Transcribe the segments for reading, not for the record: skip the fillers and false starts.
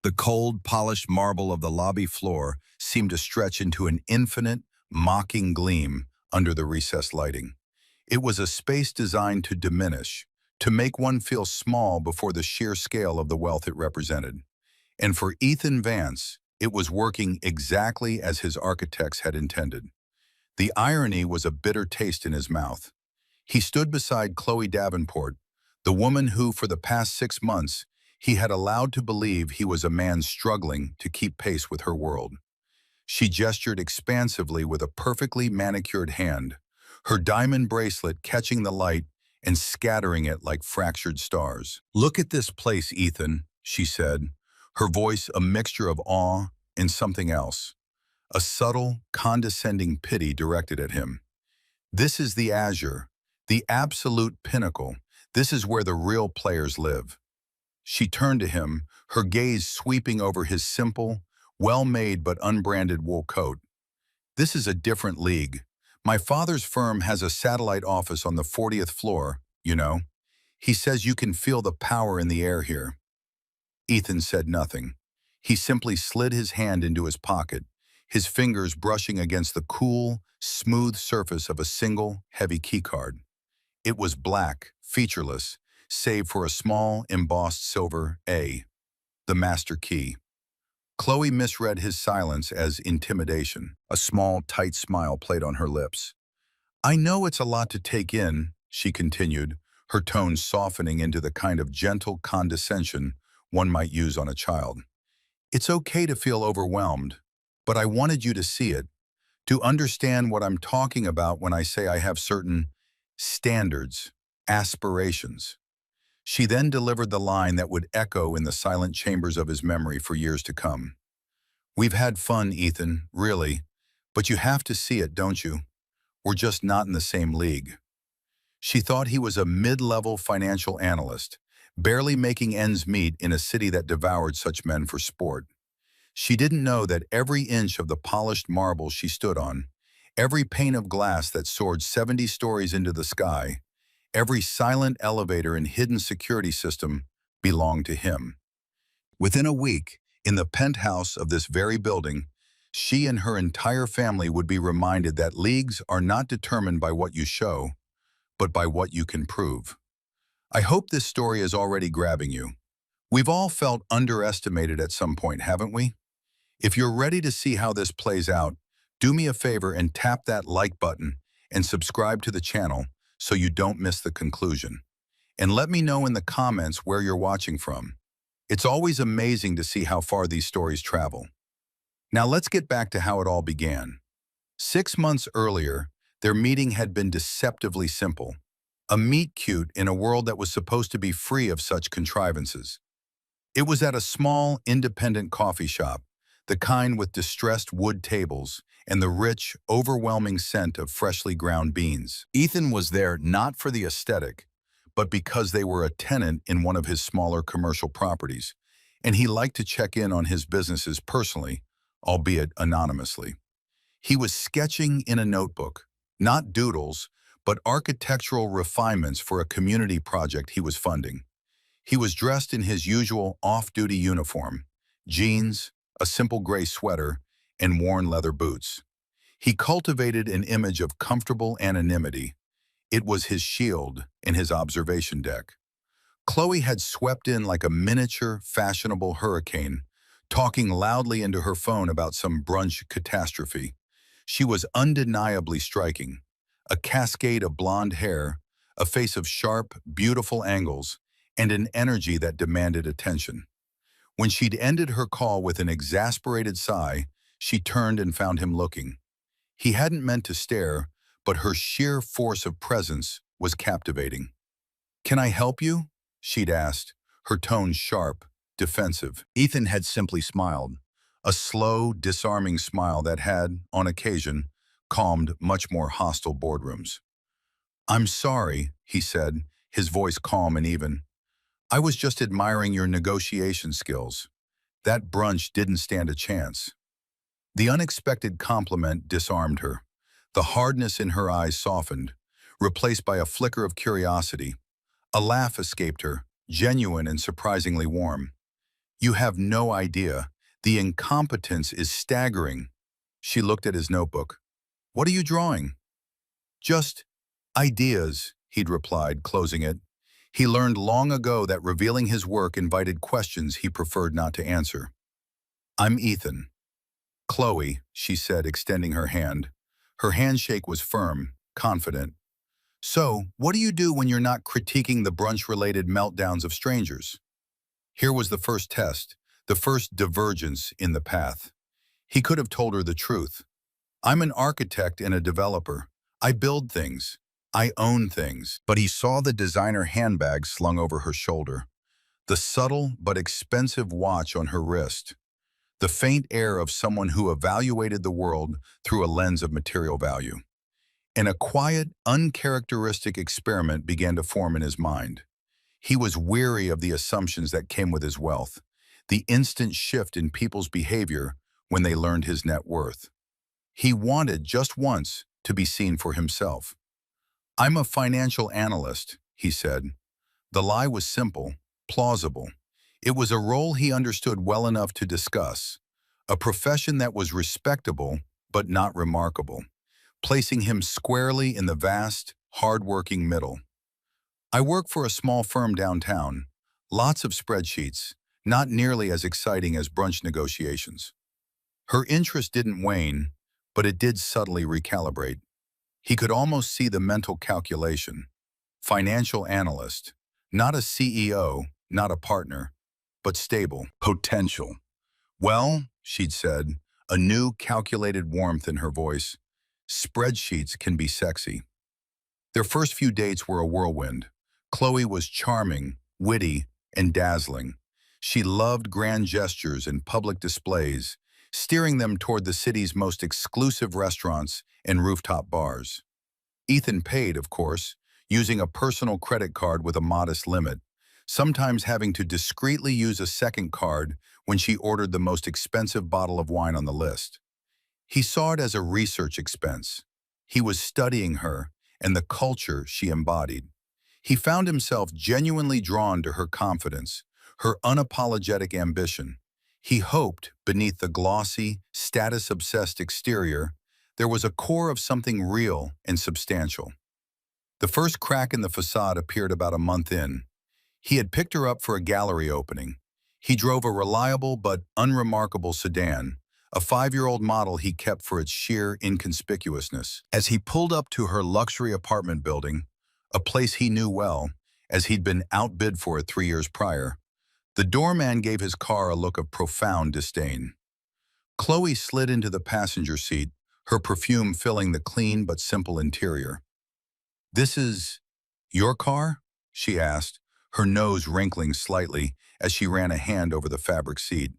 The cold, polished marble of the lobby floor seemed to stretch into an infinite, mocking gleam under the recessed lighting. It was a space designed to diminish, to make one feel small before the sheer scale of the wealth it represented. And for Ethan Vance, it was working exactly as his architects had intended. The irony was a bitter taste in his mouth. He stood beside Chloe Davenport, the woman who, for the past 6 months, he had allowed to believe he was a man struggling to keep pace with her world. She gestured expansively with a perfectly manicured hand, her diamond bracelet catching the light and scattering it like fractured stars. "Look at this place, Ethan," she said, her voice a mixture of awe and something else, a subtle, condescending pity directed at him. "This is the azure, the absolute pinnacle. This is where the real players live." She turned to him, her gaze sweeping over his simple, well-made but unbranded wool coat. "This is a different league. My father's firm has a satellite office on the 40th floor, you know. He says you can feel the power in the air here." Ethan said nothing. He simply slid his hand into his pocket, his fingers brushing against the cool, smooth surface of a single, heavy keycard. It was black, featureless, save for a small, embossed silver A, the master key. Chloe misread his silence as intimidation. A small, tight smile played on her lips. "I know it's a lot to take in," she continued, her tone softening into the kind of gentle condescension one might use on a child. "It's okay to feel overwhelmed, but I wanted you to see it, to understand what I'm talking about when I say I have certain standards, aspirations." She then delivered the line that would echo in the silent chambers of his memory for years to come. "We've had fun, Ethan, really, but you have to see it, don't you? We're just not in the same league." She thought he was a mid-level financial analyst, barely making ends meet in a city that devoured such men for sport. She didn't know that every inch of the polished marble she stood on, every pane of glass that soared 70 stories into the sky, every silent elevator and hidden security system belonged to him. Within a week, in the penthouse of this very building, she and her entire family would be reminded that leagues are not determined by what you show, but by what you can prove. I hope this story is already grabbing you. We've all felt underestimated at some point, haven't we? If you're ready to see how this plays out, do me a favor and tap that like button and subscribe to the channel so you don't miss the conclusion. And let me know in the comments where you're watching from. It's always amazing to see how far these stories travel. Now let's get back to how it all began. 6 months earlier, their meeting had been deceptively simple. A meet-cute in a world that was supposed to be free of such contrivances. It was at a small, independent coffee shop, the kind with distressed wood tables and the rich, overwhelming scent of freshly ground beans. Ethan was there not for the aesthetic, but because they were a tenant in one of his smaller commercial properties, and he liked to check in on his businesses personally, albeit anonymously. He was sketching in a notebook, not doodles, but architectural refinements for a community project he was funding. He was dressed in his usual off-duty uniform, jeans, a simple gray sweater, and worn leather boots. He cultivated an image of comfortable anonymity. It was his shield and his observation deck. Chloe had swept in like a miniature, fashionable hurricane, talking loudly into her phone about some brunch catastrophe. She was undeniably striking. A cascade of blonde hair, a face of sharp, beautiful angles, and an energy that demanded attention. When she'd ended her call with an exasperated sigh, she turned and found him looking. He hadn't meant to stare, but her sheer force of presence was captivating. "Can I help you?" she'd asked, her tone sharp, defensive. Ethan had simply smiled, a slow, disarming smile that had, on occasion, calmed much more hostile boardrooms. "I'm sorry," he said, his voice calm and even. "I was just admiring your negotiation skills. That brunch didn't stand a chance." The unexpected compliment disarmed her. The hardness in her eyes softened, replaced by a flicker of curiosity. A laugh escaped her, genuine and surprisingly warm. You have no idea. The incompetence is staggering. She looked at his notebook. What are you drawing? Just ideas, he'd replied, closing it. He learned long ago that revealing his work invited questions he preferred not to answer. I'm Ethan. Chloe, she said, extending her hand. Her handshake was firm, confident. So, what do you do when you're not critiquing the brunch-related meltdowns of strangers? Here was the first test, the first divergence in the path. He could have told her the truth. I'm an architect and a developer. I build things. I own things. But he saw the designer handbag slung over her shoulder, the subtle but expensive watch on her wrist, the faint air of someone who evaluated the world through a lens of material value. And a quiet, uncharacteristic experiment began to form in his mind. He was weary of the assumptions that came with his wealth, the instant shift in people's behavior when they learned his net worth. He wanted, just once, to be seen for himself. I'm a financial analyst, he said. The lie was simple, plausible. It was a role he understood well enough to discuss, a profession that was respectable but not remarkable, placing him squarely in the vast, hard-working middle. I work for a small firm downtown. Lots of spreadsheets, not nearly as exciting as brunch negotiations. Her interest didn't wane, but it did subtly recalibrate. He could almost see the mental calculation. Financial analyst, not a CEO, not a partner, but stable, potential. Well, she'd said, a new calculated warmth in her voice, spreadsheets can be sexy. Their first few dates were a whirlwind. Chloe was charming, witty, and dazzling. She loved grand gestures and public displays, steering them toward the city's most exclusive restaurants and rooftop bars. Ethan paid, of course, using a personal credit card with a modest limit, sometimes having to discreetly use a second card when she ordered the most expensive bottle of wine on the list. He saw it as a research expense. He was studying her and the culture she embodied. He found himself genuinely drawn to her confidence, her unapologetic ambition. He hoped, beneath the glossy, status-obsessed exterior, there was a core of something real and substantial. The first crack in the facade appeared about a month in. He had picked her up for a gallery opening. He drove a reliable but unremarkable sedan, a 5-year-old model he kept for its sheer inconspicuousness. As he pulled up to her luxury apartment building, a place he knew well, as he'd been outbid for it 3 years prior, the doorman gave his car a look of profound disdain. Chloe slid into the passenger seat, her perfume filling the clean but simple interior. "This is your car?" she asked, her nose wrinkling slightly as she ran a hand over the fabric seat.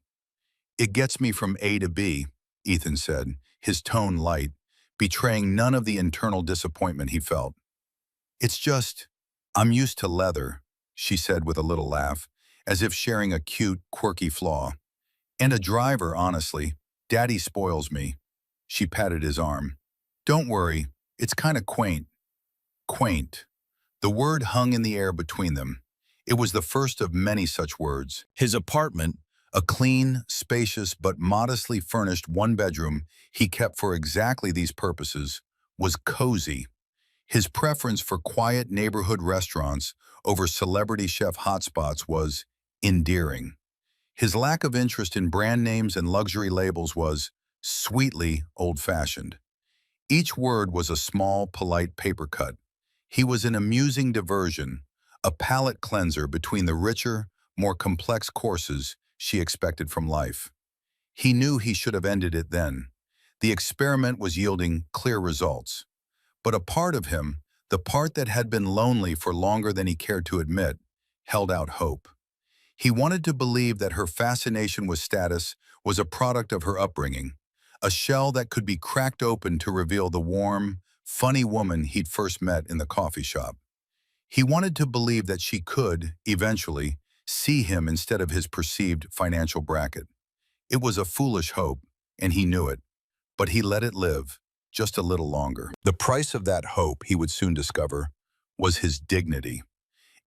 "It gets me from A to B," Ethan said, his tone light, betraying none of the internal disappointment he felt. "It's just, I'm used to leather," she said with a little laugh, as if sharing a cute, quirky flaw. "And a driver, honestly. Daddy spoils me." She patted his arm. "Don't worry, it's kind of quaint." Quaint. The word hung in the air between them. It was the first of many such words. His apartment, a clean, spacious, but modestly furnished one-bedroom he kept for exactly these purposes, was cozy. His preference for quiet neighborhood restaurants over celebrity chef hotspots was endearing. His lack of interest in brand names and luxury labels was sweetly old-fashioned. Each word was a small, polite paper cut. He was an amusing diversion, a palate cleanser between the richer, more complex courses she expected from life. He knew he should have ended it then. The experiment was yielding clear results. But a part of him, the part that had been lonely for longer than he cared to admit, held out hope. He wanted to believe that her fascination with status was a product of her upbringing, a shell that could be cracked open to reveal the warm, funny woman he'd first met in the coffee shop. He wanted to believe that she could, eventually, see him instead of his perceived financial bracket. It was a foolish hope, and he knew it, but he let it live, just a little longer. The price of that hope, he would soon discover, was his dignity.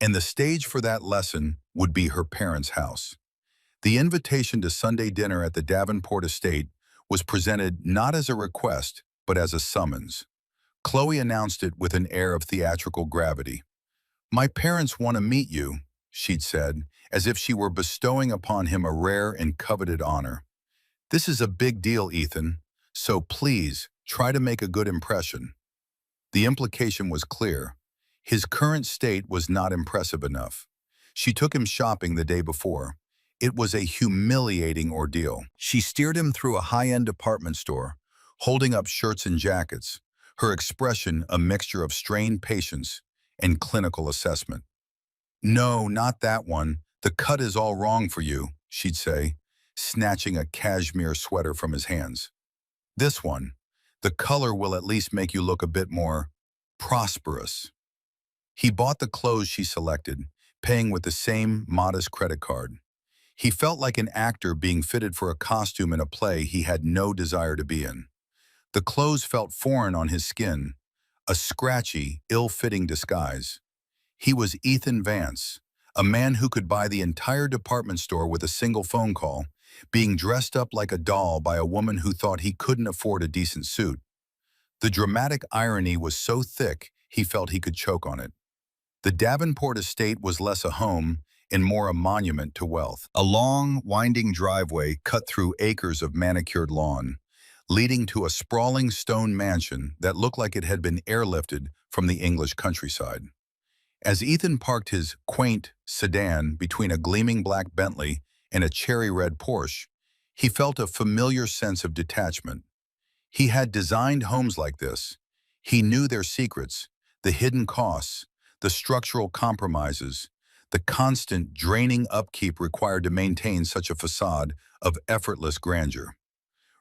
And the stage for that lesson would be her parents' house. The invitation to Sunday dinner at the Davenport estate was presented not as a request, but as a summons. Chloe announced it with an air of theatrical gravity. "My parents want to meet you," she'd said, as if she were bestowing upon him a rare and coveted honor. "This is a big deal, Ethan, so please try to make a good impression." The implication was clear. His current state was not impressive enough. She took him shopping the day before. It was a humiliating ordeal. She steered him through a high-end department store, holding up shirts and jackets, her expression a mixture of strained patience and clinical assessment. "No, not that one. The cut is all wrong for you," she'd say, snatching a cashmere sweater from his hands. "This one. The color will at least make you look a bit more prosperous." He bought the clothes she selected, paying with the same modest credit card. He felt like an actor being fitted for a costume in a play he had no desire to be in. The clothes felt foreign on his skin, a scratchy, ill-fitting disguise. He was Ethan Vance, a man who could buy the entire department store with a single phone call, being dressed up like a doll by a woman who thought he couldn't afford a decent suit. The dramatic irony was so thick he felt he could choke on it. The Davenport estate was less a home and more a monument to wealth. A long, winding driveway cut through acres of manicured lawn, leading to a sprawling stone mansion that looked like it had been airlifted from the English countryside. As Ethan parked his quaint sedan between a gleaming black Bentley and a cherry-red Porsche, he felt a familiar sense of detachment. He had designed homes like this. He knew their secrets, the hidden costs, the structural compromises, the constant draining upkeep required to maintain such a facade of effortless grandeur.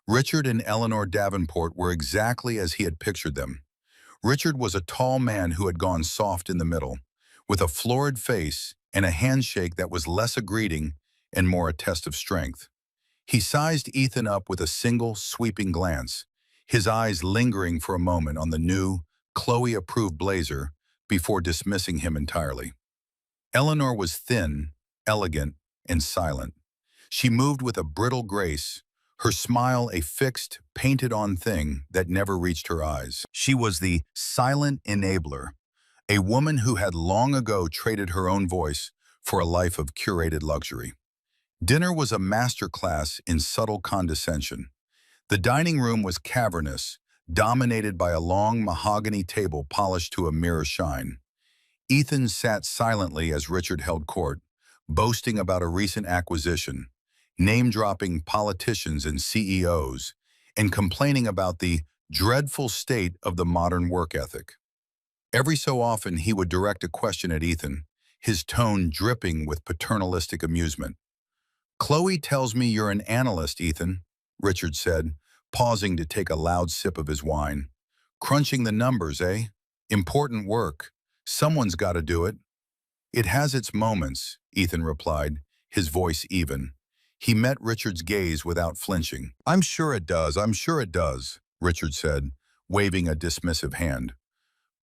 Richard and Eleanor Davenport were exactly as he had pictured them. Richard was a tall man who had gone soft in the middle, with a florid face and a handshake that was less a greeting and more a test of strength. He sized Ethan up with a single, sweeping glance, his eyes lingering for a moment on the new, Chloe-approved blazer before dismissing him entirely. Eleanor was thin, elegant, and silent. She moved with a brittle grace, her smile a fixed, painted-on thing that never reached her eyes. She was the silent enabler, a woman who had long ago traded her own voice for a life of curated luxury. Dinner was a masterclass in subtle condescension. The dining room was cavernous, dominated by a long mahogany table polished to a mirror shine. Ethan sat silently as Richard held court, boasting about a recent acquisition, name-dropping politicians and CEOs, and complaining about the dreadful state of the modern work ethic. Every so often he would direct a question at Ethan, his tone dripping with paternalistic amusement. "Chloe tells me you're an analyst, Ethan," Richard said, pausing to take a loud sip of his wine. "Crunching the numbers, eh? Important work. Someone's got to do it." "It has its moments," Ethan replied, his voice even. He met Richard's gaze without flinching. I'm sure it does," Richard said, waving a dismissive hand.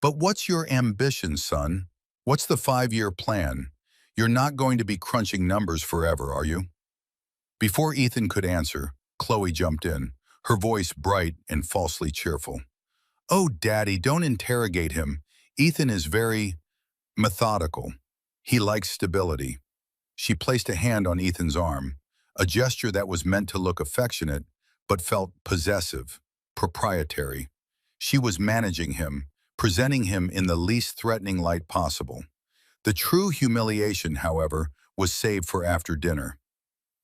"But what's your ambition, son? What's the 5-year plan? You're not going to be crunching numbers forever, are you?" Before Ethan could answer, Chloe jumped in, her voice bright and falsely cheerful. "Oh, Daddy, don't interrogate him. Ethan is very methodical. He likes stability." She placed a hand on Ethan's arm, a gesture that was meant to look affectionate, but felt possessive, proprietary. She was managing him, presenting him in the least threatening light possible. The true humiliation, however, was saved for after dinner.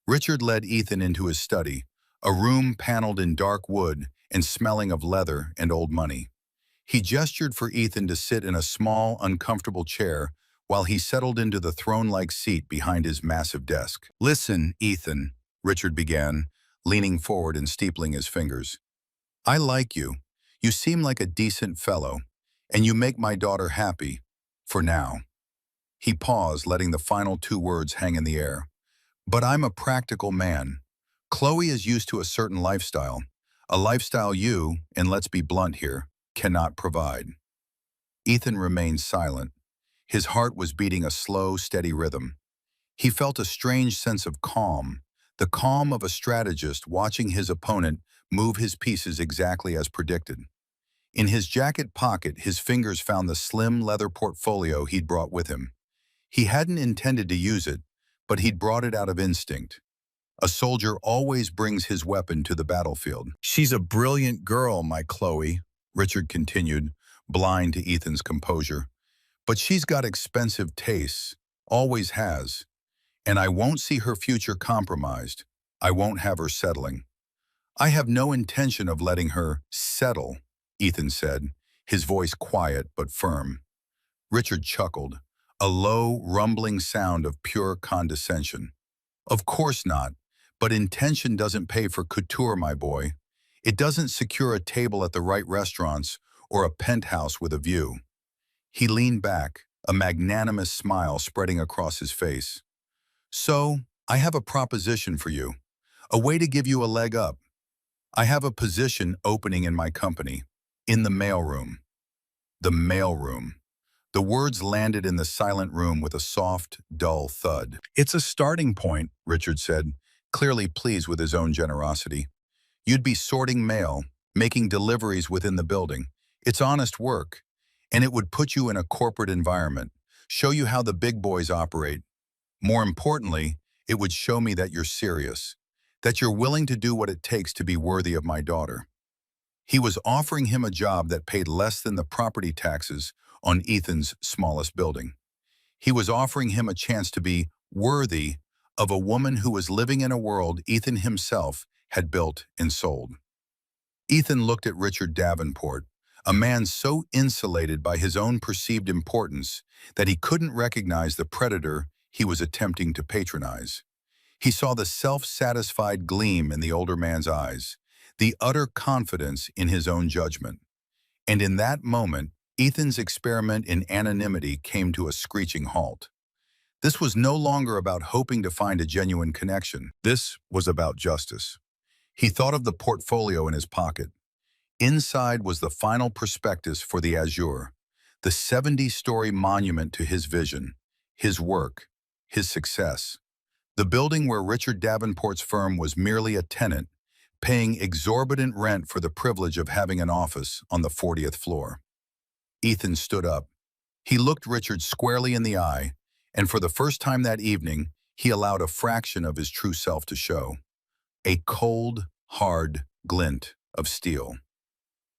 Richard led Ethan into his study, a room paneled in dark wood and smelling of leather and old money. He gestured for Ethan to sit in a small, uncomfortable chair while he settled into the throne-like seat behind his massive desk. "Listen, Ethan," Richard began, leaning forward and steepling his fingers. "I like you. You seem like a decent fellow, and you make my daughter happy, for now." He paused, letting the final 2 words hang in the air. "But I'm a practical man. Chloe is used to a certain lifestyle, a lifestyle you, and let's be blunt here, cannot provide." Ethan remained silent. His heart was beating a slow, steady rhythm. He felt a strange sense of calm, the calm of a strategist watching his opponent move his pieces exactly as predicted. In his jacket pocket, his fingers found the slim leather portfolio he'd brought with him. He hadn't intended to use it, but he'd brought it out of instinct. A soldier always brings his weapon to the battlefield. "She's a brilliant girl, my Chloe," Richard continued, blind to Ethan's composure. "But she's got expensive tastes, always has, and I won't see her future compromised. I won't have her settling." "I have no intention of letting her settle," Ethan said, his voice quiet but firm. Richard chuckled, a low, rumbling sound of pure condescension. "Of course not, but intention doesn't pay for couture, my boy. It doesn't secure a table at the right restaurants or a penthouse with a view." He leaned back, a magnanimous smile spreading across his face. "So, I have a proposition for you, a way to give you a leg up. I have a position opening in my company, in the mailroom." The mailroom. The words landed in the silent room with a soft, dull thud. "It's a starting point," Richard said, clearly pleased with his own generosity. "You'd be sorting mail, making deliveries within the building. It's honest work, and it would put you in a corporate environment, show you how the big boys operate. More importantly, it would show me that you're serious, that you're willing to do what it takes to be worthy of my daughter." He was offering him a job that paid less than the property taxes on Ethan's smallest building. He was offering him a chance to be worthy of a woman who was living in a world Ethan himself had built and sold. Ethan looked at Richard Davenport, a man so insulated by his own perceived importance that he couldn't recognize the predator he was attempting to patronize. He saw the self-satisfied gleam in the older man's eyes, the utter confidence in his own judgment. And in that moment, Ethan's experiment in anonymity came to a screeching halt. This was no longer about hoping to find a genuine connection. This was about justice. He thought of the portfolio in his pocket. Inside was the final prospectus for the Azure, the 70-story monument to his vision, his work, his success. The building where Richard Davenport's firm was merely a tenant, paying exorbitant rent for the privilege of having an office on the 40th floor. Ethan stood up. He looked Richard squarely in the eye, and for the first time that evening, he allowed a fraction of his true self to show. A cold, hard glint of steel.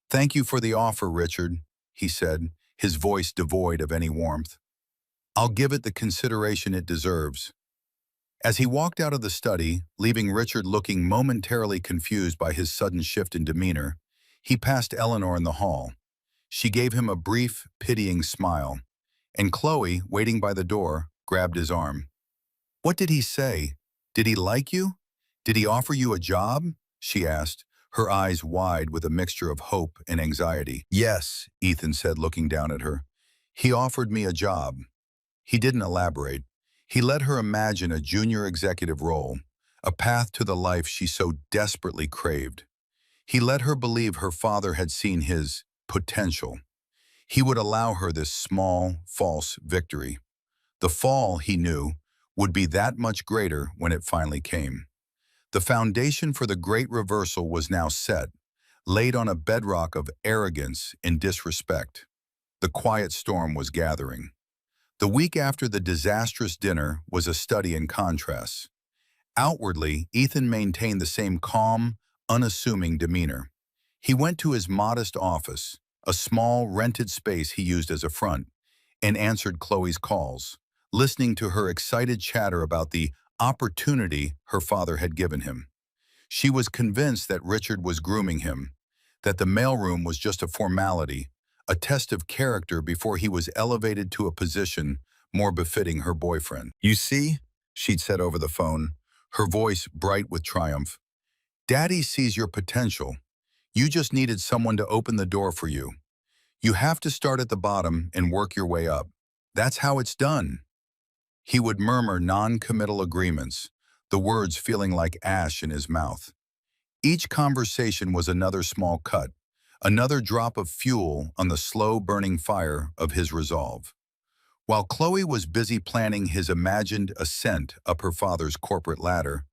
"Thank you for the offer, Richard," he said, his voice devoid of any warmth. "I'll give it the consideration it deserves." As he walked out of the study, leaving Richard looking momentarily confused by his sudden shift in demeanor, he passed Eleanor in the hall. She gave him a brief, pitying smile, and Chloe, waiting by the door, grabbed his arm. "What did he say? Did he like you? Did he offer you a job?" she asked, her eyes wide with a mixture of hope and anxiety. "Yes," Ethan said, looking down at her. "He offered me a job." He didn't elaborate. He let her imagine a junior executive role, a path to the life she so desperately craved. He let her believe her father had seen his potential. He would allow her this small, false victory. The fall, he knew, would be that much greater when it finally came. The foundation for the great reversal was now set, laid on a bedrock of arrogance and disrespect. The quiet storm was gathering. The week after the disastrous dinner was a study in contrasts. Outwardly, Ethan maintained the same calm, unassuming demeanor. He went to his modest office, a small, rented space he used as a front, and answered Chloe's calls, listening to her excited chatter about the opportunity her father had given him. She was convinced that Richard was grooming him, that the mailroom was just a formality, a test of character before he was elevated to a position more befitting her boyfriend. "You see," she'd said over the phone, her voice bright with triumph, "Daddy sees your potential. You just needed someone to open the door for you. You have to start at the bottom and work your way up. That's how it's done." He would murmur non-committal agreements, the words feeling like ash in his mouth. Each conversation was another small cut, another drop of fuel on the slow-burning fire of his resolve. While Chloe was busy planning his imagined ascent up her father's corporate ladder,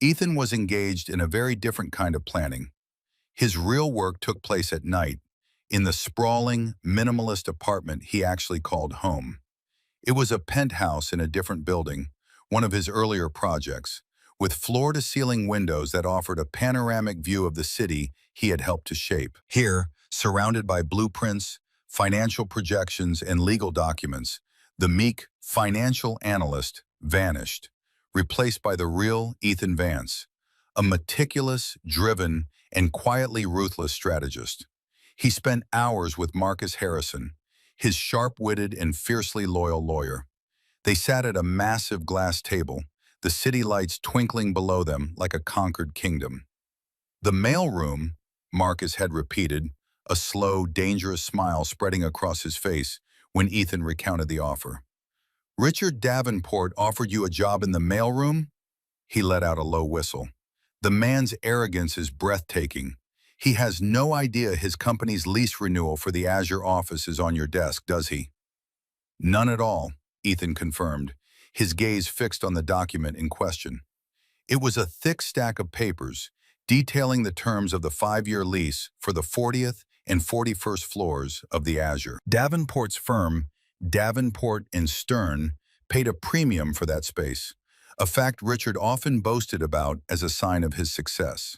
Ethan was engaged in a very different kind of planning. His real work took place at night, in the sprawling, minimalist apartment he actually called home. It was a penthouse in a different building, one of his earlier projects, with floor-to-ceiling windows that offered a panoramic view of the city he had helped to shape. Here, surrounded by blueprints, financial projections, and legal documents, the meek financial analyst vanished, replaced by the real Ethan Vance, a meticulous, driven, and quietly ruthless strategist. He spent hours with Marcus Harrison, his sharp-witted and fiercely loyal lawyer. They sat at a massive glass table, the city lights twinkling below them like a conquered kingdom. The mailroom, Marcus had repeated, a slow, dangerous smile spreading across his face when Ethan recounted the offer. Richard Davenport offered you a job in the mailroom? He let out a low whistle. The man's arrogance is breathtaking. He has no idea his company's lease renewal for the Azure office is on your desk, does he? None at all, Ethan confirmed, his gaze fixed on the document in question. It was a thick stack of papers detailing the terms of the 5-year lease for the 40th and 41st floors of the Azure. Davenport's firm, Davenport and Stern, paid a premium for that space, a fact Richard often boasted about as a sign of his success.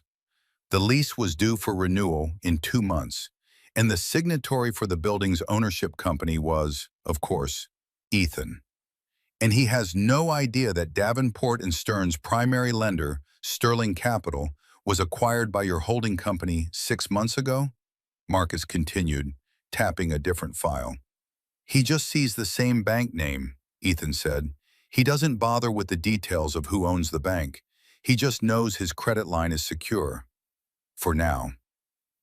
The lease was due for renewal in 2 months, and the signatory for the building's ownership company was, of course, Ethan. And he has no idea that Davenport and Stern's primary lender, Sterling Capital, was acquired by your holding company 6 months ago? Marcus continued, tapping a different file. He just sees the same bank name, Ethan said. He doesn't bother with the details of who owns the bank. He just knows his credit line is secure. For now.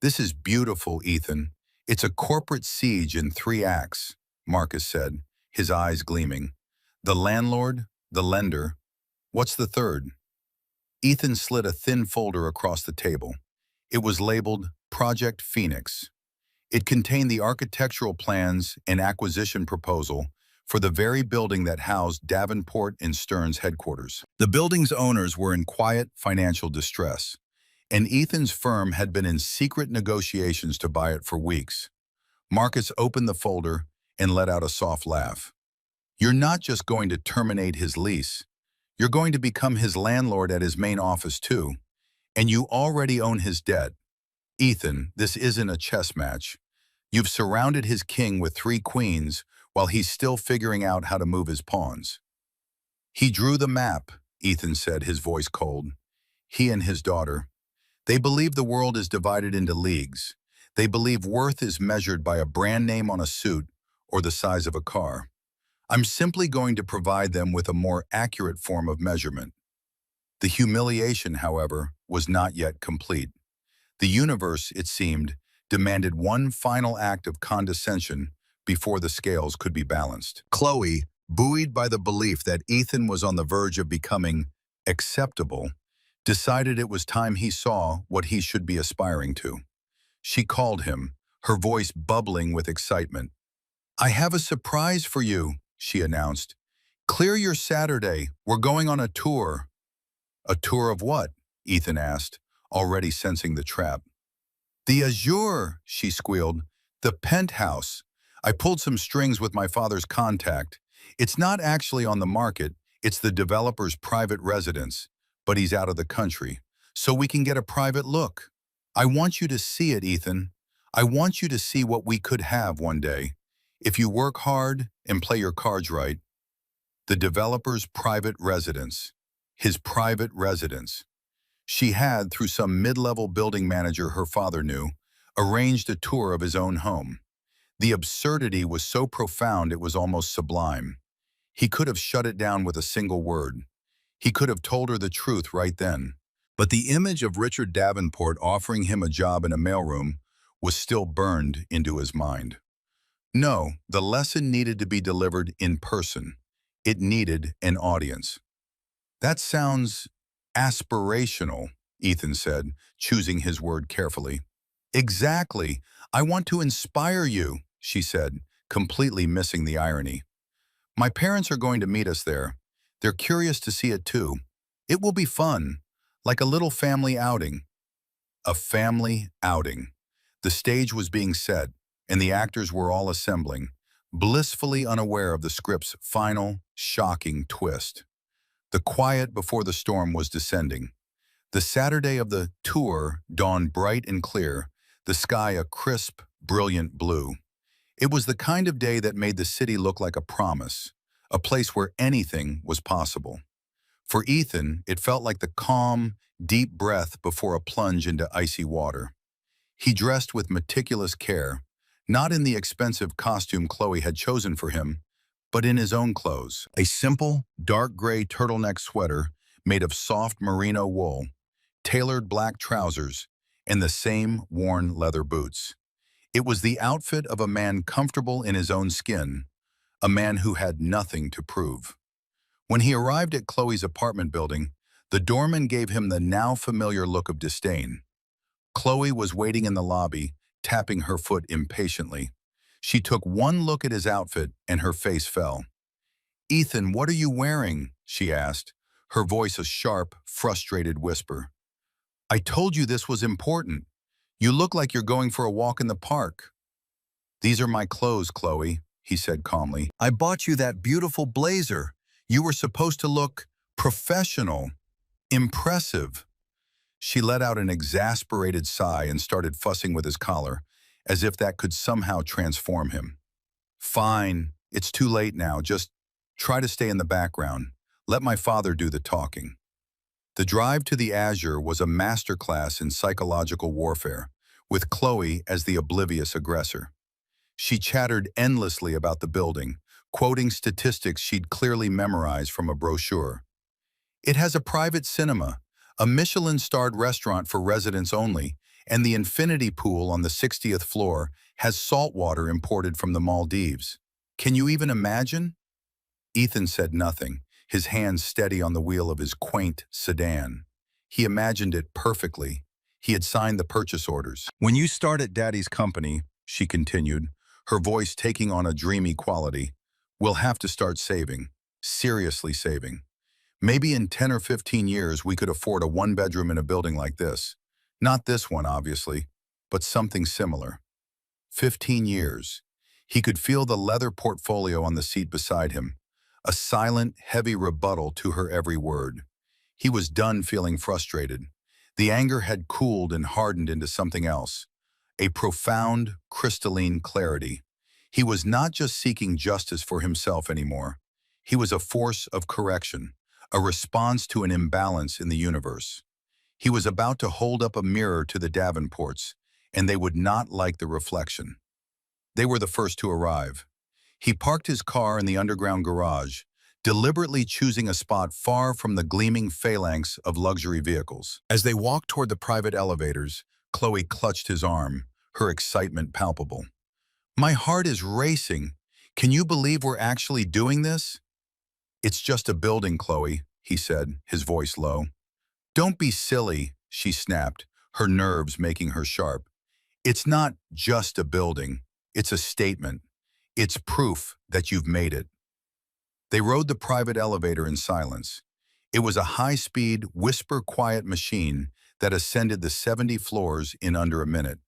This is beautiful, Ethan. It's a corporate siege in 3 acts, Marcus said, his eyes gleaming. The landlord, the lender. What's the third? Ethan slid a thin folder across the table. It was labeled Project Phoenix. It contained the architectural plans and acquisition proposal for the very building that housed Davenport and Stern's headquarters. The building's owners were in quiet financial distress, and Ethan's firm had been in secret negotiations to buy it for weeks. Marcus opened the folder and let out a soft laugh. You're not just going to terminate his lease. You're going to become his landlord at his main office too, and you already own his debt. Ethan, this isn't a chess match. You've surrounded his king with 3 queens while he's still figuring out how to move his pawns. He drew the map, Ethan said, his voice cold. He and his daughter. They believe the world is divided into leagues. They believe worth is measured by a brand name on a suit or the size of a car. I'm simply going to provide them with a more accurate form of measurement. The humiliation, however, was not yet complete. The universe, it seemed, demanded one final act of condescension before the scales could be balanced. Chloe, buoyed by the belief that Ethan was on the verge of becoming acceptable, decided it was time he saw what he should be aspiring to. She called him, her voice bubbling with excitement. I have a surprise for you, she announced. Clear your Saturday. We're going on a tour. A tour of what? Ethan asked, already sensing the trap. The Azure, she squealed. The penthouse. I pulled some strings with my father's contact. It's not actually on the market. It's the developer's private residence, but he's out of the country, so we can get a private look. I want you to see it, Ethan. I want you to see what we could have one day. If you work hard and play your cards right. The developer's private residence. His private residence. She had, through some mid-level building manager her father knew, arranged a tour of his own home. The absurdity was so profound it was almost sublime. He could have shut it down with a single word. He could have told her the truth right then. But the image of Richard Davenport offering him a job in a mailroom was still burned into his mind. No, the lesson needed to be delivered in person. It needed an audience. That sounds aspirational, Ethan said, choosing his word carefully. Exactly. I want to inspire you, she said, completely missing the irony. My parents are going to meet us there. They're curious to see it too. It will be fun. like a little family outing. A family outing. The stage was being set, and the actors were all assembling, blissfully unaware of the script's final, shocking twist. The quiet before the storm was descending. The Saturday of the tour dawned bright and clear, the sky a crisp, brilliant blue. It was the kind of day that made the city look like a promise, a place where anything was possible. For Ethan, it felt like the calm, deep breath before a plunge into icy water. He dressed with meticulous care, not in the expensive costume Chloe had chosen for him, but in his own clothes. A simple, dark gray turtleneck sweater made of soft merino wool, tailored black trousers, and the same worn leather boots. It was the outfit of a man comfortable in his own skin, a man who had nothing to prove. When he arrived at Chloe's apartment building, the doorman gave him the now familiar look of disdain. Chloe was waiting in the lobby, tapping her foot impatiently. She took one look at his outfit and her face fell. "Ethan, what are you wearing?" she asked, her voice a sharp, frustrated whisper. "I told you this was important. You look like you're going for a walk in the park." "These are my clothes, Chloe," he said calmly. "I bought you that beautiful blazer. You were supposed to look professional, impressive." She let out an exasperated sigh and started fussing with his collar, as if that could somehow transform him. "Fine, it's too late now. Just try to stay in the background. Let my father do the talking." The drive to the Azure was a masterclass in psychological warfare, with Chloe as the oblivious aggressor. She chattered endlessly about the building, quoting statistics she'd clearly memorized from a brochure. "It has a private cinema, a Michelin-starred restaurant for residents only, and the infinity pool on the 60th floor has salt water imported from the Maldives. Can you even imagine?" Ethan said nothing, his hands steady on the wheel of his quaint sedan. He imagined it perfectly. He had signed the purchase orders. "When you start at Daddy's company," she continued, her voice taking on a dreamy quality, "we'll have to start saving, seriously saving. Maybe in 10 or 15 years we could afford a one-bedroom in a building like this. Not this one, obviously, but something similar." 15 years. He could feel the leather portfolio on the seat beside him, a silent, heavy rebuttal to her every word. He was done feeling frustrated. The anger had cooled and hardened into something else, a profound, crystalline clarity. He was not just seeking justice for himself anymore. He was a force of correction, a response to an imbalance in the universe. He was about to hold up a mirror to the Davenports, and they would not like the reflection. They were the first to arrive. He parked his car in the underground garage, deliberately choosing a spot far from the gleaming phalanx of luxury vehicles. As they walked toward the private elevators, Chloe clutched his arm, her excitement palpable. "My heart is racing. Can you believe we're actually doing this?" "It's just a building, Chloe," he said, his voice low. "Don't be silly," she snapped, her nerves making her sharp. "It's not just a building. It's a statement. It's proof that you've made it." They rode the private elevator in silence. It was a high-speed, whisper-quiet machine that ascended the 70 floors in under a minute.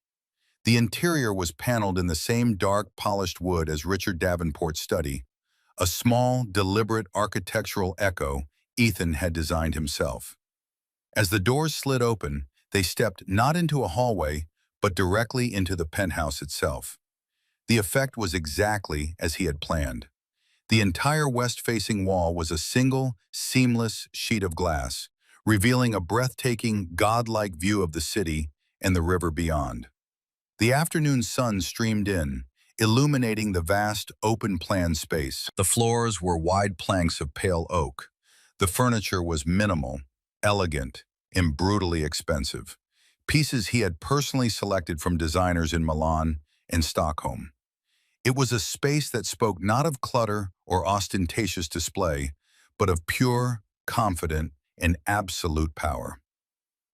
The interior was paneled in the same dark, polished wood as Richard Davenport's study, a small, deliberate architectural echo Ethan had designed himself. As the doors slid open, they stepped not into a hallway, but directly into the penthouse itself. The effect was exactly as he had planned. The entire west-facing wall was a single, seamless sheet of glass, revealing a breathtaking, godlike view of the city and the river beyond. The afternoon sun streamed in, illuminating the vast, open-plan space. The floors were wide planks of pale oak. The furniture was minimal, elegant, and brutally expensive, pieces he had personally selected from designers in Milan and Stockholm. It was a space that spoke not of clutter or ostentatious display, but of pure, confident, and absolute power.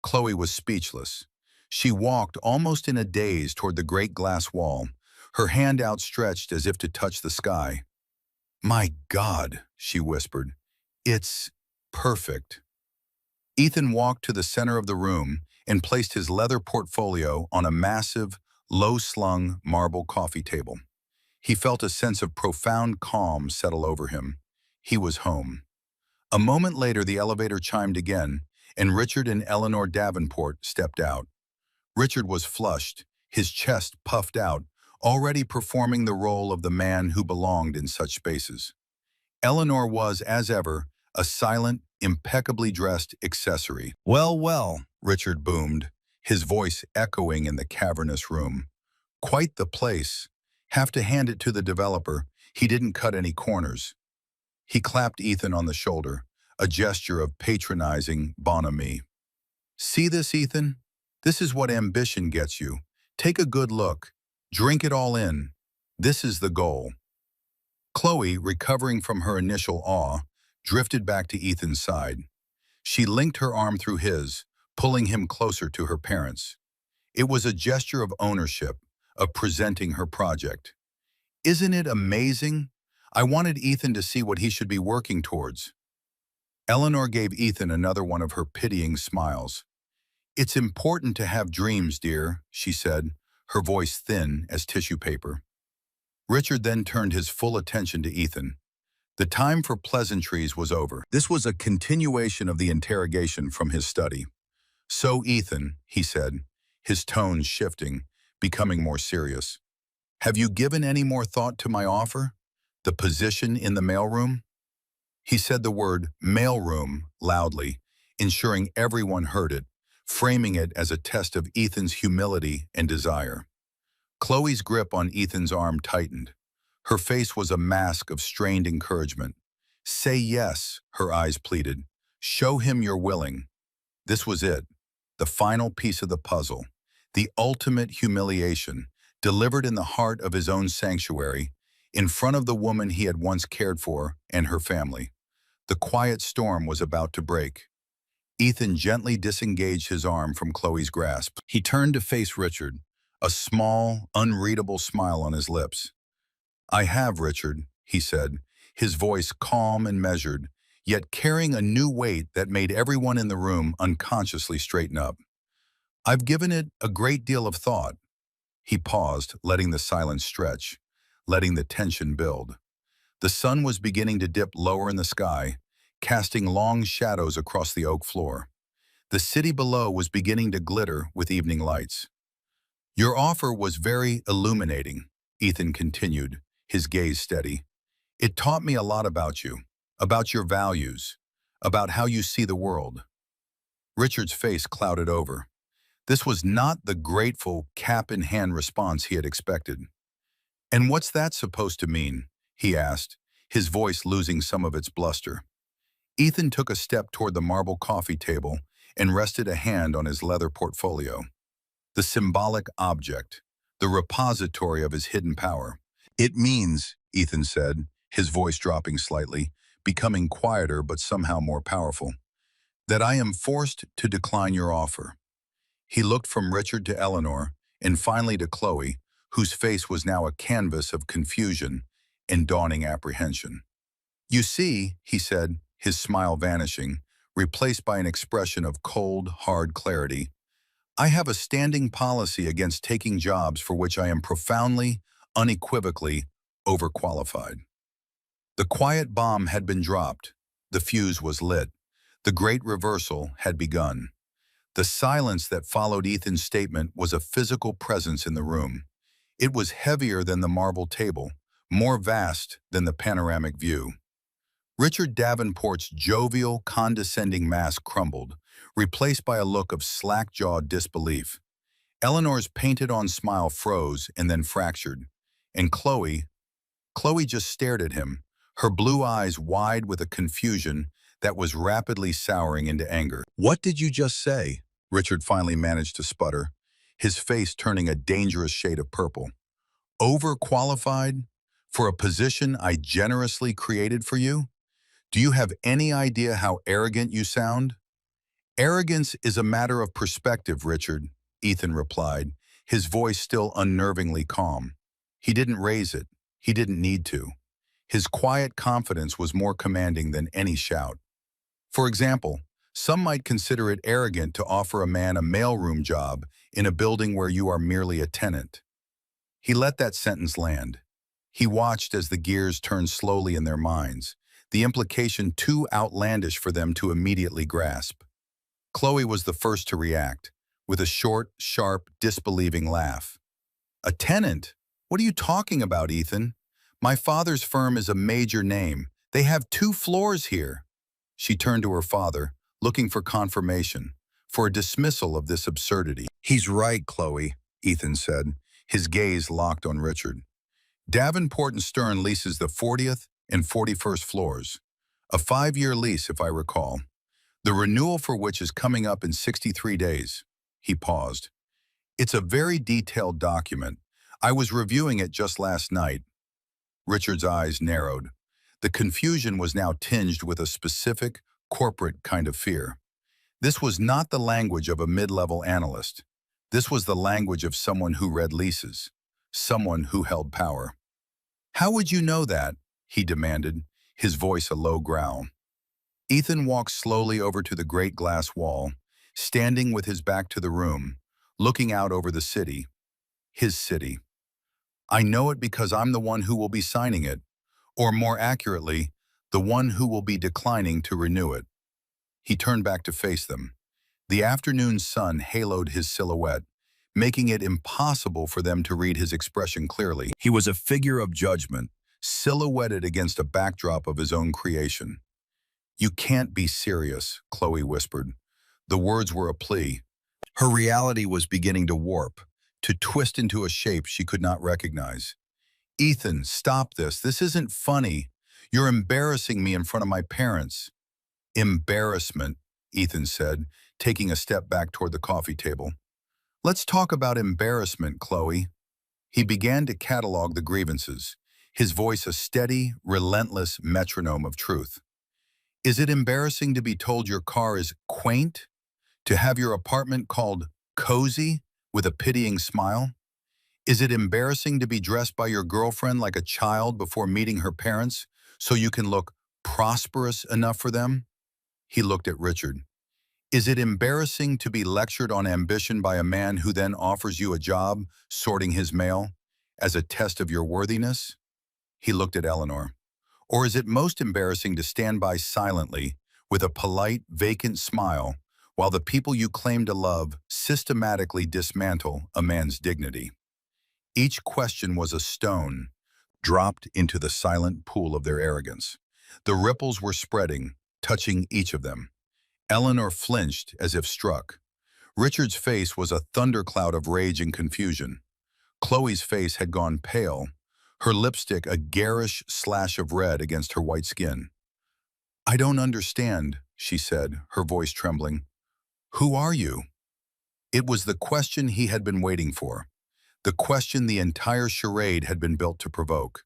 Chloe was speechless. She walked almost in a daze toward the great glass wall, her hand outstretched as if to touch the sky. "My God," she whispered, "it's perfect." Ethan walked to the center of the room and placed his leather portfolio on a massive, low-slung marble coffee table. He felt a sense of profound calm settle over him. He was home. A moment later, the elevator chimed again, and Richard and Eleanor Davenport stepped out. Richard was flushed, his chest puffed out, already performing the role of the man who belonged in such spaces. Eleanor was, as ever, a silent, impeccably dressed accessory. "Well, well," Richard boomed, his voice echoing in the cavernous room. "Quite the place. Have to hand it to the developer. He didn't cut any corners." He clapped Ethan on the shoulder, a gesture of patronizing bonhomie. "See this, Ethan? This is what ambition gets you. Take a good look. Drink it all in. This is the goal." Chloe, recovering from her initial awe, drifted back to Ethan's side. She linked her arm through his, pulling him closer to her parents. It was a gesture of ownership, of presenting her project. "Isn't it amazing? I wanted Ethan to see what he should be working towards." Eleanor gave Ethan another one of her pitying smiles. "It's important to have dreams, dear," she said, her voice thin as tissue paper. Richard then turned his full attention to Ethan. The time for pleasantries was over. This was a continuation of the interrogation from his study. "So, Ethan," he said, his tone shifting, becoming more serious, "have you given any more thought to my offer? The position in the mailroom?" He said the word mailroom loudly, ensuring everyone heard it, framing it as a test of Ethan's humility and desire. Chloe's grip on Ethan's arm tightened. Her face was a mask of strained encouragement. "Say yes," her eyes pleaded. "Show him you're willing." This was it, the final piece of the puzzle, the ultimate humiliation, delivered in the heart of his own sanctuary, in front of the woman he had once cared for and her family. The quiet storm was about to break. Ethan gently disengaged his arm from Chloe's grasp. He turned to face Richard, a small, unreadable smile on his lips. "I have, Richard," he said, his voice calm and measured, yet carrying a new weight that made everyone in the room unconsciously straighten up. "I've given it a great deal of thought." He paused, letting the silence stretch, letting the tension build. The sun was beginning to dip lower in the sky, casting long shadows across the oak floor. The city below was beginning to glitter with evening lights. "Your offer was very illuminating," Ethan continued, his gaze steady. "It taught me a lot about you, about your values, about how you see the world." Richard's face clouded over. This was not the grateful, cap-in-hand response he had expected. "And what's that supposed to mean?" he asked, his voice losing some of its bluster. Ethan took a step toward the marble coffee table and rested a hand on his leather portfolio. The symbolic object, the repository of his hidden power. "It means," Ethan said, his voice dropping slightly, becoming quieter but somehow more powerful, "that I am forced to decline your offer." He looked from Richard to Eleanor, and finally to Chloe, whose face was now a canvas of confusion and dawning apprehension. "You see," he said, his smile vanishing, replaced by an expression of cold, hard clarity, "I have a standing policy against taking jobs for which I am profoundly, unequivocally overqualified." The quiet bomb had been dropped. The fuse was lit. The great reversal had begun. The silence that followed Ethan's statement was a physical presence in the room. It was heavier than the marble table, more vast than the panoramic view. Richard Davenport's jovial, condescending mask crumbled, replaced by a look of slack-jawed disbelief. Eleanor's painted-on smile froze and then fractured, and Chloe just stared at him, her blue eyes wide with a confusion that was rapidly souring into anger. "What did you just say?" Richard finally managed to sputter, his face turning a dangerous shade of purple. "Overqualified? For a position I generously created for you? Do you have any idea how arrogant you sound?" "Arrogance is a matter of perspective, Richard," Ethan replied, his voice still unnervingly calm. He didn't raise it. He didn't need to. His quiet confidence was more commanding than any shout. "For example, Some might consider it arrogant to offer a man a mailroom job in a building where you are merely a tenant. He let that sentence land. He watched as the gears turned slowly in their minds, the implication too outlandish for them to immediately grasp. Chloe was the first to react, with a short, sharp, disbelieving laugh. A tenant? What are you talking about, Ethan? My father's firm is a major name. They have 2 floors here. She turned to her father, looking for confirmation, for a dismissal of this absurdity. He's right, Chloe, Ethan said, his gaze locked on Richard. Davenport and Stern leases the 40th and 41st floors. A 5-year lease, if I recall. The renewal for which is coming up in 63 days. He paused. It's a very detailed document. I was reviewing it just last night. Richard's eyes narrowed. The confusion was now tinged with a specific, corporate kind of fear. This was not the language of a mid-level analyst. This was the language of someone who read leases, someone who held power. How would you know that? He demanded, his voice a low growl. Ethan walked slowly over to the great glass wall, standing with his back to the room, looking out over the city. His city. I know it because I'm the one who will be signing it, or more accurately, the one who will be declining to renew it. He turned back to face them. The afternoon sun haloed his silhouette, making it impossible for them to read his expression clearly. He was a figure of judgment, silhouetted against a backdrop of his own creation. You can't be serious, Chloe whispered. The words were a plea. Her reality was beginning to warp, to twist into a shape she could not recognize. Ethan, stop this. This isn't funny. You're embarrassing me in front of my parents. Embarrassment, Ethan said, taking a step back toward the coffee table. Let's talk about embarrassment, Chloe. He began to catalog the grievances, his voice a steady, relentless metronome of truth. Is it embarrassing to be told your car is quaint? To have your apartment called cozy with a pitying smile? Is it embarrassing to be dressed by your girlfriend like a child before meeting her parents so you can look prosperous enough for them? He looked at Richard. Is it embarrassing to be lectured on ambition by a man who then offers you a job sorting his mail as a test of your worthiness? He looked at Eleanor. Or is it most embarrassing to stand by silently with a polite, vacant smile while the people you claim to love systematically dismantle a man's dignity? Each question was a stone dropped into the silent pool of their arrogance. The ripples were spreading, touching each of them. Eleanor flinched as if struck. Richard's face was a thundercloud of rage and confusion. Chloe's face had gone pale, her lipstick a garish slash of red against her white skin. I don't understand, she said, her voice trembling. Who are you? It was the question he had been waiting for, the question the entire charade had been built to provoke.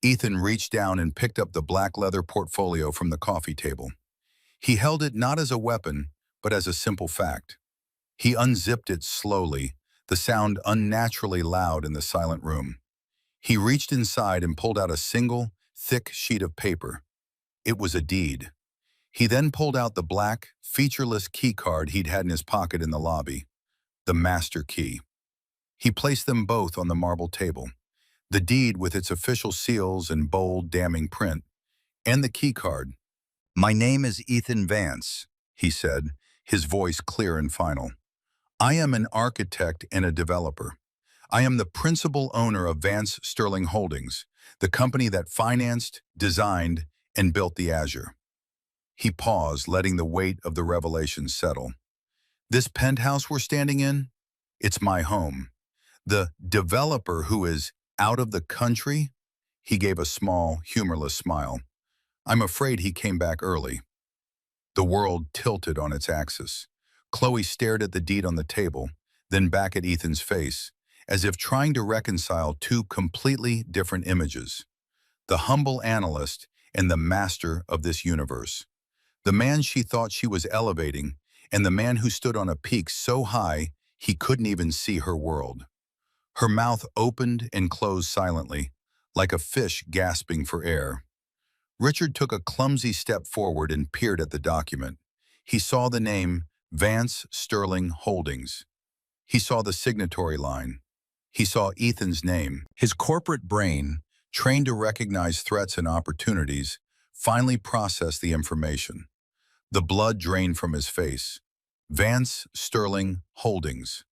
Ethan reached down and picked up the black leather portfolio from the coffee table. He held it not as a weapon, but as a simple fact. He unzipped it slowly, the sound unnaturally loud in the silent room. He reached inside and pulled out a single, thick sheet of paper. It was a deed. He then pulled out the black, featureless key card he'd had in his pocket in the lobby, the master key. He placed them both on the marble table, the deed with its official seals and bold, damning print, and the key card. My name is Ethan Vance, he said, his voice clear and final. I am an architect and a developer. I am the principal owner of Vance Sterling Holdings, the company that financed, designed, and built the Azure. He paused, letting the weight of the revelation settle. This penthouse we're standing in? It's my home. The developer who is out of the country? He gave a small, humorless smile. I'm afraid he came back early. The world tilted on its axis. Chloe stared at the deed on the table, then back at Ethan's face, as if trying to reconcile two completely different images. The humble analyst and the master of this universe. The man she thought she was elevating, and the man who stood on a peak so high he couldn't even see her world. Her mouth opened and closed silently, like a fish gasping for air. Richard took a clumsy step forward and peered at the document. He saw the name Vance Sterling Holdings. He saw the signatory line. He saw Ethan's name. His corporate brain, trained to recognize threats and opportunities, finally processed the information. The blood drained from his face. Vance Sterling Holdings.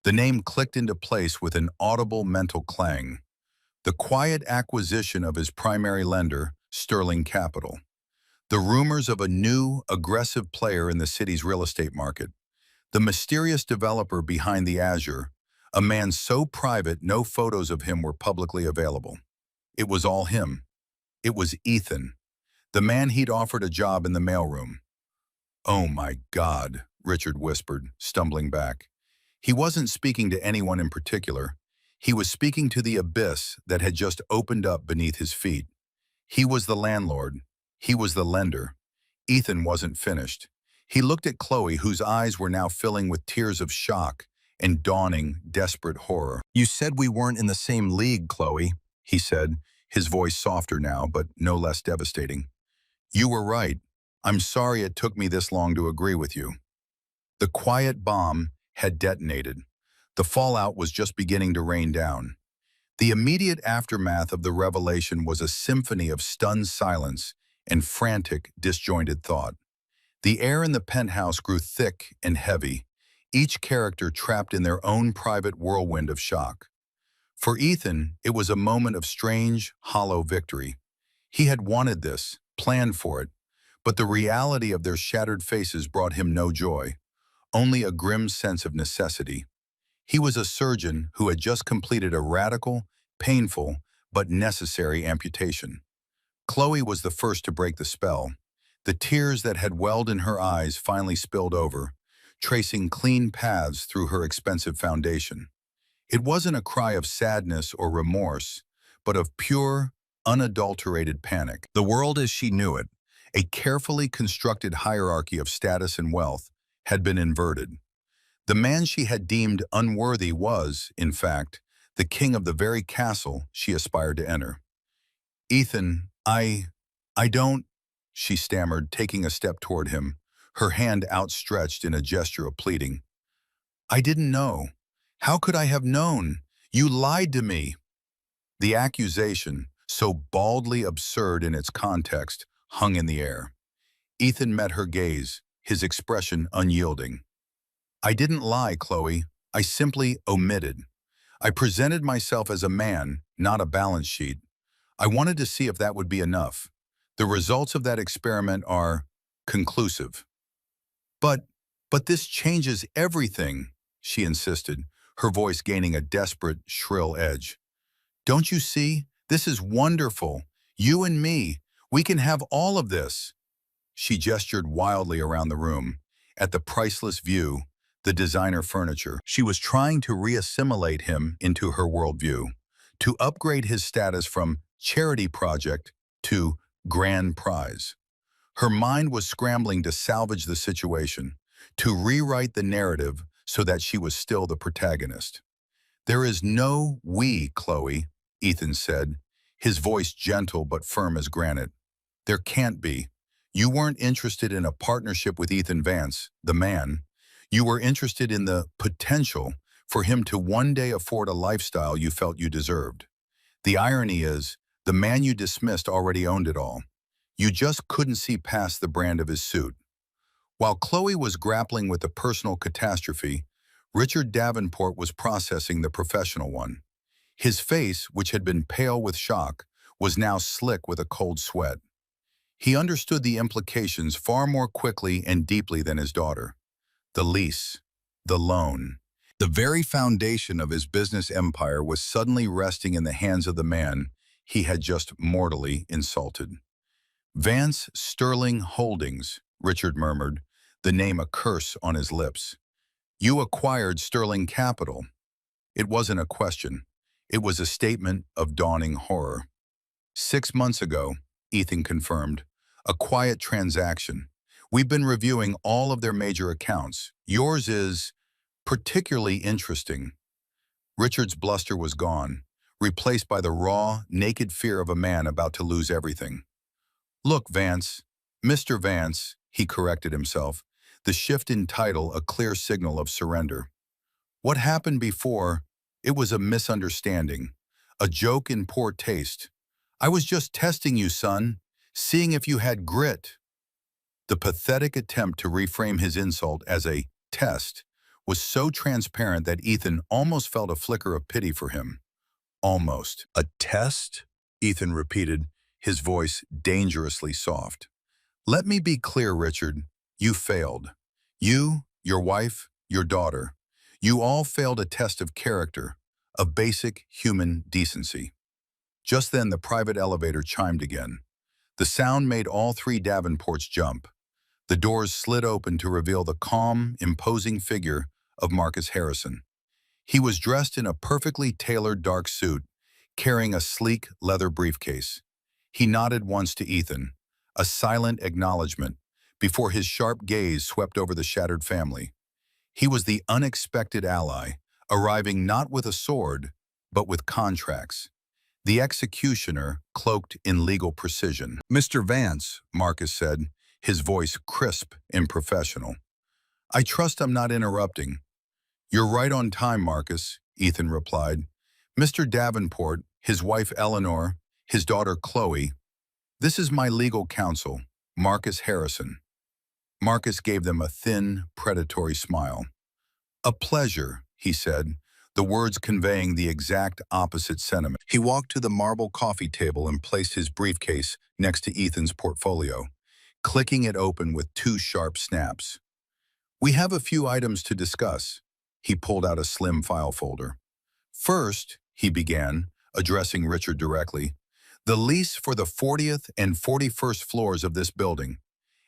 The name clicked into place with an audible mental clang. The quiet acquisition of his primary lender, Sterling Capital. The rumors of a new, aggressive player in the city's real estate market. The mysterious developer behind the Azure, a man so private no photos of him were publicly available. It was all him. It was Ethan, the man he'd offered a job in the mailroom. "Oh my God," Richard whispered, stumbling back. He wasn't speaking to anyone in particular. He was speaking to the abyss that had just opened up beneath his feet. He was the landlord. He was the lender. Ethan wasn't finished. He looked at Chloe, whose eyes were now filling with tears of shock and dawning, desperate horror. "You said we weren't in the same league, Chloe," he said, his voice softer now, but no less devastating. "You were right. I'm sorry it took me this long to agree with you." The quiet bomb had detonated. The fallout was just beginning to rain down. The immediate aftermath of the revelation was a symphony of stunned silence and frantic, disjointed thought. The air in the penthouse grew thick and heavy, each character trapped in their own private whirlwind of shock. For Ethan, it was a moment of strange, hollow victory. He had wanted this, planned for it, but the reality of their shattered faces brought him no joy, only a grim sense of necessity. He was a surgeon who had just completed a radical, painful, but necessary amputation. Chloe was the first to break the spell. The tears that had welled in her eyes finally spilled over, tracing clean paths through her expensive foundation. It wasn't a cry of sadness or remorse, but of pure, unadulterated panic. The world as she knew it, a carefully constructed hierarchy of status and wealth, had been inverted. The man she had deemed unworthy was, in fact, the king of the very castle she aspired to enter. "Ethan, I don't," she stammered, taking a step toward him, her hand outstretched in a gesture of pleading. "I didn't know. How could I have known? You lied to me." The accusation, so baldly absurd in its context, hung in the air. Ethan met her gaze, his expression unyielding. "I didn't lie, Chloe. I simply omitted. I presented myself as a man, not a balance sheet. I wanted to see if that would be enough. The results of that experiment are conclusive." But this changes everything," she insisted, her voice gaining a desperate, shrill edge. "Don't you see? This is wonderful. You and me. We can have all of this." She gestured wildly around the room, at the priceless view, the designer furniture. She was trying to reassimilate him into her worldview, to upgrade his status from charity project to grand prize. Her mind was scrambling to salvage the situation, to rewrite the narrative so that she was still the protagonist. "There is no we, Chloe," Ethan said, his voice gentle but firm as granite. "There can't be. You weren't interested in a partnership with Ethan Vance, the man. You were interested in the potential for him to one day afford a lifestyle you felt you deserved. The irony is, the man you dismissed already owned it all. You just couldn't see past the brand of his suit." While Chloe was grappling with the personal catastrophe, Richard Davenport was processing the professional one. His face, which had been pale with shock, was now slick with a cold sweat. He understood the implications far more quickly and deeply than his daughter. The lease, the loan, the very foundation of his business empire was suddenly resting in the hands of the man he had just mortally insulted. "Vance Sterling Holdings," Richard murmured, the name a curse on his lips. "You acquired Sterling Capital." It wasn't a question. It was a statement of dawning horror. 6 months ago, Ethan confirmed, "a quiet transaction. We've been reviewing all of their major accounts. Yours is particularly interesting." Richard's bluster was gone, replaced by the raw, naked fear of a man about to lose everything. "Look, Vance, Mr. Vance," he corrected himself, the shift in title a clear signal of surrender. What happened before, it was a misunderstanding, a joke in poor taste. I was just testing you, son, seeing if you had grit. The pathetic attempt to reframe his insult as a test was so transparent that Ethan almost felt a flicker of pity for him. Almost. A test? Ethan repeated, his voice dangerously soft. Let me be clear, Richard. You failed. You, your wife, your daughter. You all failed a test of character, of basic human decency. Just then the private elevator chimed again. The sound made all three Davenports jump. The doors slid open to reveal the calm, imposing figure of Marcus Harrison. He was dressed in a perfectly tailored dark suit, carrying a sleek leather briefcase. He nodded once to Ethan, a silent acknowledgement, before his sharp gaze swept over the shattered family. He was the unexpected ally, arriving not with a sword, but with contracts. The executioner cloaked in legal precision. Mr. Vance, Marcus said, his voice crisp and professional. I trust I'm not interrupting. You're right on time, Marcus, Ethan replied. Mr. Davenport, his wife Eleanor, his daughter Chloe. This is my legal counsel, Marcus Harrison. Marcus gave them a thin, predatory smile. A pleasure, he said, the words conveying the exact opposite sentiment. He walked to the marble coffee table and placed his briefcase next to Ethan's portfolio, clicking it open with two sharp snaps. We have a few items to discuss. He pulled out a slim file folder. First, he began, addressing Richard directly, the lease for the 40th and 41st floors of this building.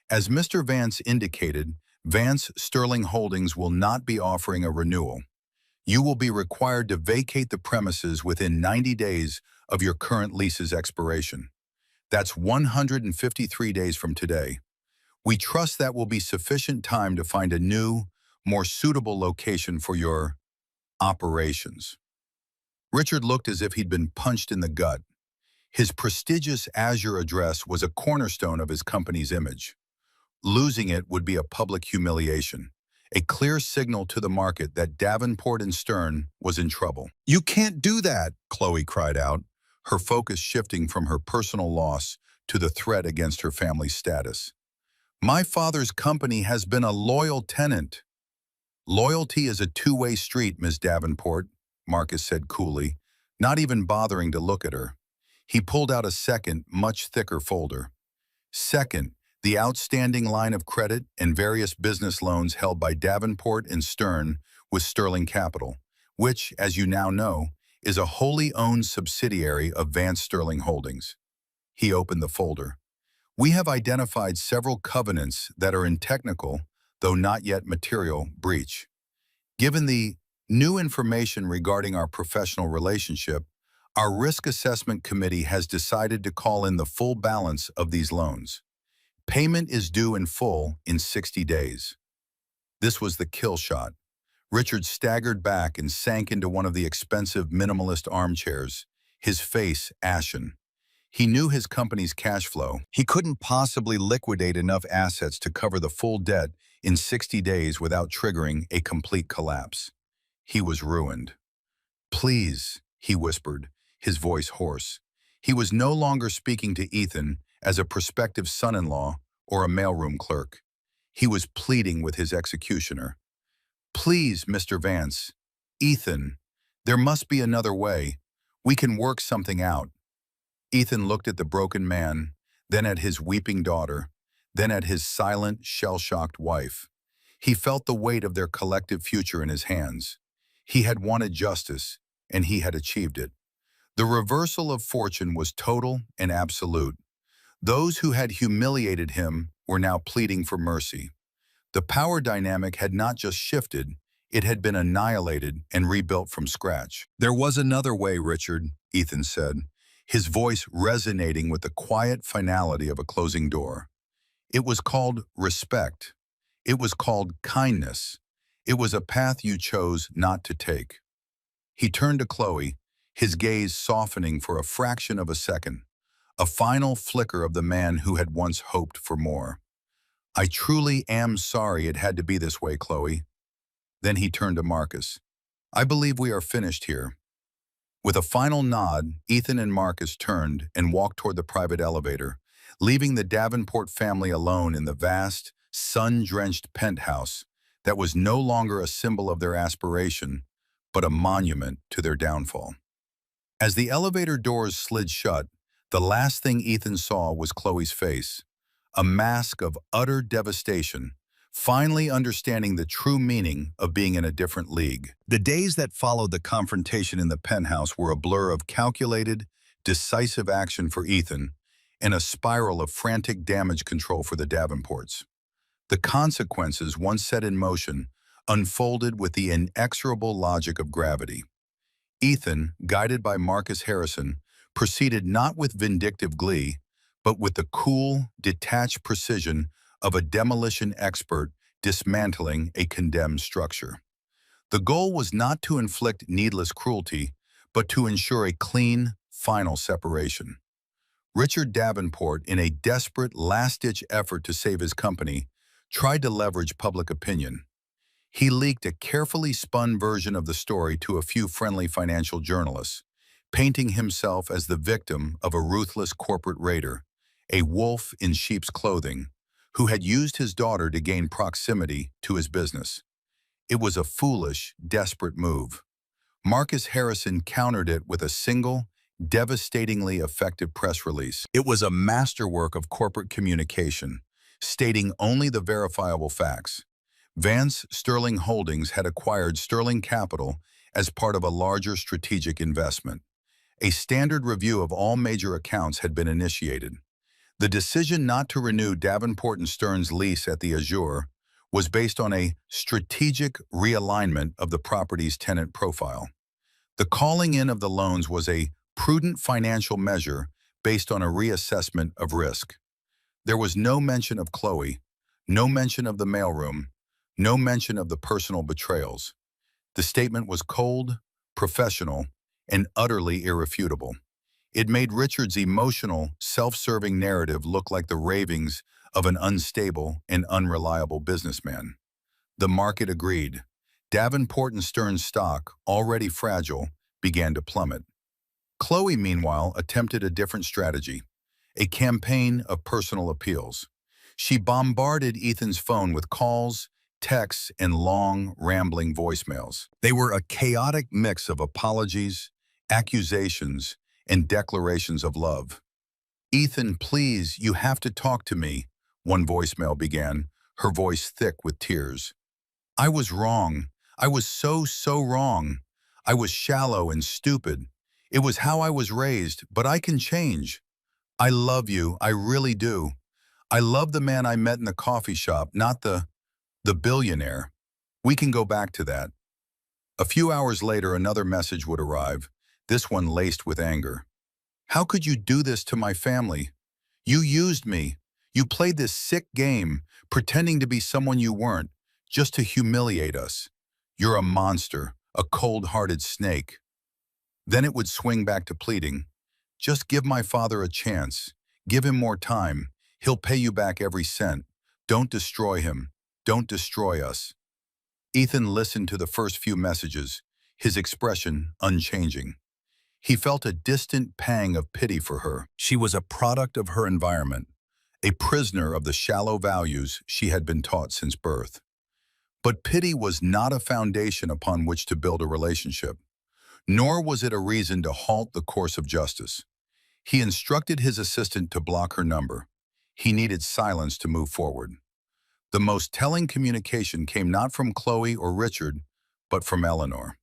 As Mr. Vance indicated, Vance Sterling Holdings will not be offering a renewal. You will be required to vacate the premises within 90 days of your current lease's expiration. That's 153 days from today. We trust that will be sufficient time to find a new, more suitable location for your operations. Richard looked as if he'd been punched in the gut. His prestigious Azure address was a cornerstone of his company's image. Losing it would be a public humiliation, a clear signal to the market that Davenport and Stern was in trouble. You can't do that, Chloe cried out, her focus shifting from her personal loss to the threat against her family's status. My father's company has been a loyal tenant. Loyalty is a two-way street, Ms. Davenport, Marcus said coolly, not even bothering to look at her. He pulled out a second, much thicker folder. Second, the outstanding line of credit and various business loans held by Davenport and Stern with Sterling Capital, which, as you now know, is a wholly owned subsidiary of Vance Sterling Holdings. He opened the folder. We have identified several covenants that are in technical, though not yet material, breach. Given the new information regarding our professional relationship, our risk assessment committee has decided to call in the full balance of these loans. Payment is due in full in 60 days. This was the kill shot. Richard staggered back and sank into one of the expensive minimalist armchairs, his face ashen. He knew his company's cash flow. He couldn't possibly liquidate enough assets to cover the full debt in 60 days without triggering a complete collapse. He was ruined. Please, he whispered, his voice hoarse. He was no longer speaking to Ethan as a prospective son-in-law or a mailroom clerk. He was pleading with his executioner. Please, Mr. Vance, Ethan, there must be another way. We can work something out. Ethan looked at the broken man, then at his weeping daughter, then at his silent, shell-shocked wife. He felt the weight of their collective future in his hands. He had wanted justice, and he had achieved it. The reversal of fortune was total and absolute. Those who had humiliated him were now pleading for mercy. The power dynamic had not just shifted, it had been annihilated and rebuilt from scratch. There was another way, Richard, Ethan said, his voice resonating with the quiet finality of a closing door. It was called respect. It was called kindness. It was a path you chose not to take. He turned to Chloe, his gaze softening for a fraction of a second, a final flicker of the man who had once hoped for more. I truly am sorry it had to be this way, Chloe. Then he turned to Marcus. I believe we are finished here. With a final nod, Ethan and Marcus turned and walked toward the private elevator, leaving the Davenport family alone in the vast, sun-drenched penthouse that was no longer a symbol of their aspiration, but a monument to their downfall. As the elevator doors slid shut, the last thing Ethan saw was Chloe's face, a mask of utter devastation, finally understanding the true meaning of being in a different league. The days that followed the confrontation in the penthouse were a blur of calculated, decisive action for Ethan and a spiral of frantic damage control for the Davenports. The consequences, once set in motion, unfolded with the inexorable logic of gravity. Ethan, guided by Marcus Harrison, proceeded not with vindictive glee, but with the cool, detached precision of a demolition expert dismantling a condemned structure. The goal was not to inflict needless cruelty, but to ensure a clean, final separation. Richard Davenport, in a desperate, last-ditch effort to save his company, tried to leverage public opinion. He leaked a carefully spun version of the story to a few friendly financial journalists, painting himself as the victim of a ruthless corporate raider, a wolf in sheep's clothing, who had used his daughter to gain proximity to his business. It was a foolish, desperate move. Marcus Harrison countered it with a single, devastatingly effective press release. It was a masterwork of corporate communication, stating only the verifiable facts. Vance Sterling Holdings had acquired Sterling Capital as part of a larger strategic investment. A standard review of all major accounts had been initiated. The decision not to renew Davenport and Stern's lease at the Azure was based on a strategic realignment of the property's tenant profile. The calling in of the loans was a prudent financial measure based on a reassessment of risk. There was no mention of Chloe, no mention of the mailroom, no mention of the personal betrayals. The statement was cold, professional, and utterly irrefutable. It made Richard's emotional, self-serving narrative look like the ravings of an unstable and unreliable businessman. The market agreed. Davenport and Stern's stock, already fragile, began to plummet. Chloe, meanwhile, attempted a different strategy, a campaign of personal appeals. She bombarded Ethan's phone with calls, texts, and long, rambling voicemails. They were a chaotic mix of apologies, accusations, and declarations of love. "Ethan, please, you have to talk to me," one voicemail began, her voice thick with tears. "I was wrong. I was so wrong. I was shallow and stupid. It was how I was raised, but I can change. I love you, I really do. I love the man I met in the coffee shop, not the billionaire. We can go back to that." A few hours later, another message would arrive, this one laced with anger. "How could you do this to my family? You used me. You played this sick game, pretending to be someone you weren't, just to humiliate us. You're a monster, a cold-hearted snake." Then it would swing back to pleading. "Just give my father a chance. Give him more time. He'll pay you back every cent. Don't destroy him. Don't destroy us." Ethan listened to the first few messages, his expression unchanging. He felt a distant pang of pity for her. She was a product of her environment, a prisoner of the shallow values she had been taught since birth. But pity was not a foundation upon which to build a relationship, nor was it a reason to halt the course of justice. He instructed his assistant to block her number. He needed silence to move forward. The most telling communication came not from Chloe or Richard, but from Eleanor.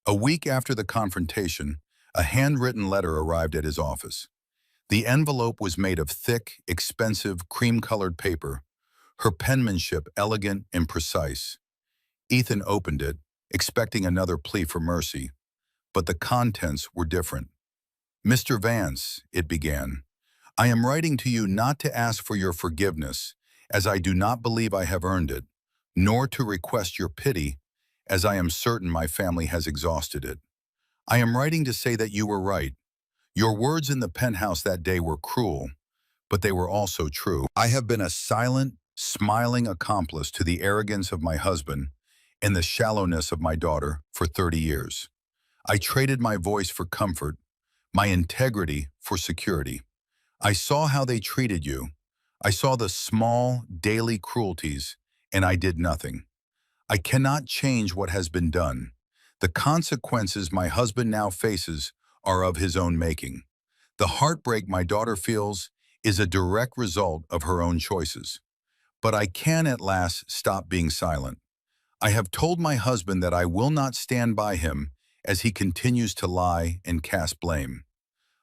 A week after the confrontation, a handwritten letter arrived at his office. The envelope was made of thick, expensive, cream-colored paper, her penmanship elegant and precise. Ethan opened it, expecting another plea for mercy, but the contents were different. "Mr. Vance," it began, "I am writing to you not to ask for your forgiveness, as I do not believe I have earned it, nor to request your pity, as I am certain my family has exhausted it. I am writing to say that you were right. Your words in the penthouse that day were cruel, but they were also true. I have been a silent, smiling accomplice to the arrogance of my husband and the shallowness of my daughter for 30 years. I traded my voice for comfort, my integrity for security. I saw how they treated you. I saw the small, daily cruelties, and I did nothing. I cannot change what has been done. The consequences my husband now faces are of his own making. The heartbreak my daughter feels is a direct result of her own choices. But I can at last stop being silent. I have told my husband that I will not stand by him as he continues to lie and cast blame.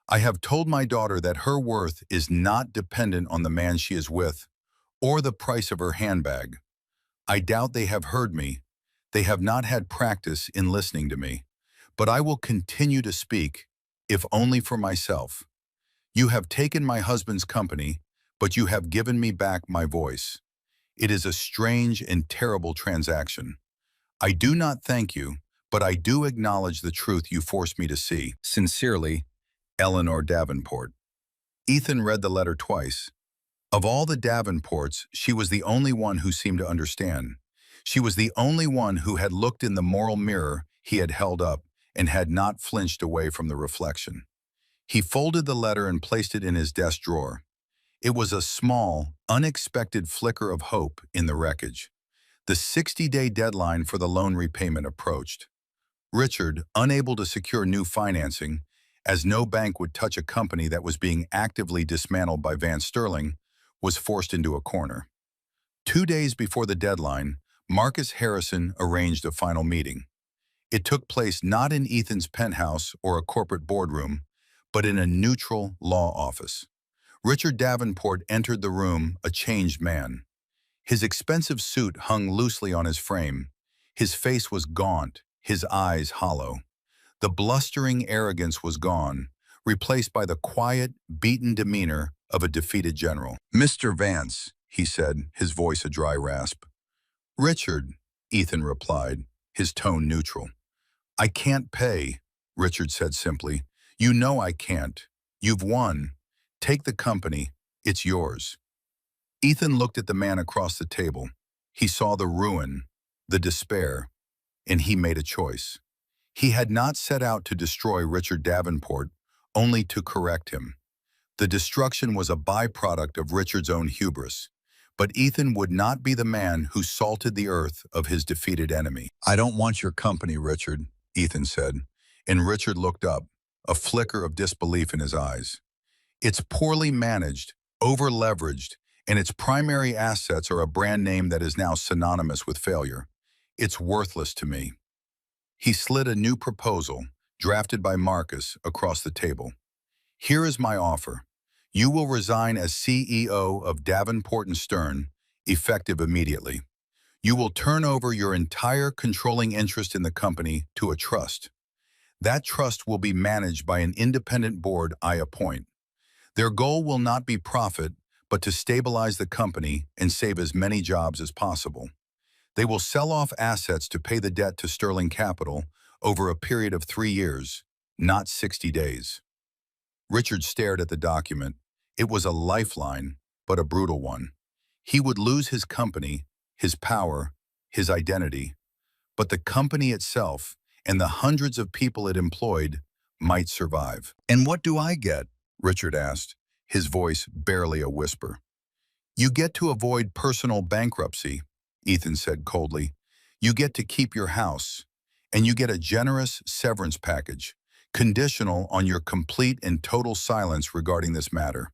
I have told my daughter that her worth is not dependent on the man she is with or the price of her handbag. I doubt they have heard me. They have not had practice in listening to me. But I will continue to speak, if only for myself. You have taken my husband's company, but you have given me back my voice. It is a strange and terrible transaction. I do not thank you, but I do acknowledge the truth you forced me to see. Sincerely, Eleanor Davenport. Ethan read the letter twice. Of all the Davenports, she was the only one who seemed to understand. She was the only one who had looked in the moral mirror he had held up and had not flinched away from the reflection. He folded the letter and placed it in his desk drawer. It was a small, unexpected flicker of hope in the wreckage. The 60-day deadline for the loan repayment approached. Richard, unable to secure new financing, as no bank would touch a company that was being actively dismantled by Van Sterling, was forced into a corner. 2 days before the deadline, Marcus Harrison arranged a final meeting. It took place not in Ethan's penthouse or a corporate boardroom, but in a neutral law office. Richard Davenport entered the room a changed man. His expensive suit hung loosely on his frame. His face was gaunt, his eyes hollow. The blustering arrogance was gone, replaced by the quiet, beaten demeanor of a defeated general. "Mr. Vance," he said, his voice a dry rasp. "Richard," Ethan replied, his tone neutral. "I can't pay," Richard said simply. "You know I can't. You've won. Take the company. It's yours." Ethan looked at the man across the table. He saw the ruin, the despair, and he made a choice. He had not set out to destroy Richard Davenport, only to correct him. The destruction was a byproduct of Richard's own hubris, but Ethan would not be the man who salted the earth of his defeated enemy. "I don't want your company, Richard," Ethan said, and Richard looked up, a flicker of disbelief in his eyes. "It's poorly managed, over-leveraged, and its primary assets are a brand name that is now synonymous with failure. It's worthless to me." He slid a new proposal, drafted by Marcus, across the table. "Here is my offer. You will resign as CEO of Davenport and Stern, effective immediately. You will turn over your entire controlling interest in the company to a trust. That trust will be managed by an independent board I appoint. Their goal will not be profit, but to stabilize the company and save as many jobs as possible. They will sell off assets to pay the debt to Sterling Capital over a period of 3 years, not 60 days. Richard stared at the document. It was a lifeline, but a brutal one. He would lose his company, his power, his identity, but the company itself and the hundreds of people it employed might survive. "And what do I get?" Richard asked, his voice barely a whisper. "You get to avoid personal bankruptcy," Ethan said coldly. "You get to keep your house, and you get a generous severance package, conditional on your complete and total silence regarding this matter.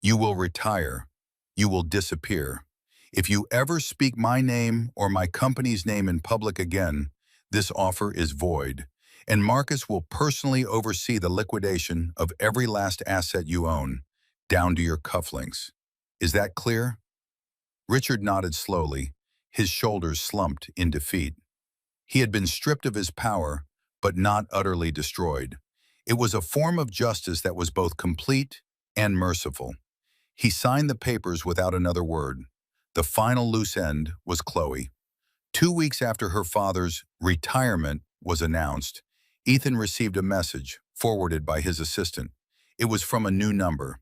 You will retire. You will disappear. If you ever speak my name or my company's name in public again, this offer is void, and Marcus will personally oversee the liquidation of every last asset you own, down to your cufflinks. Is that clear?" Richard nodded slowly, his shoulders slumped in defeat. He had been stripped of his power, but not utterly destroyed. It was a form of justice that was both complete and merciful. He signed the papers without another word. The final loose end was Chloe. 2 weeks after her father's retirement was announced, Ethan received a message forwarded by his assistant. It was from a new number.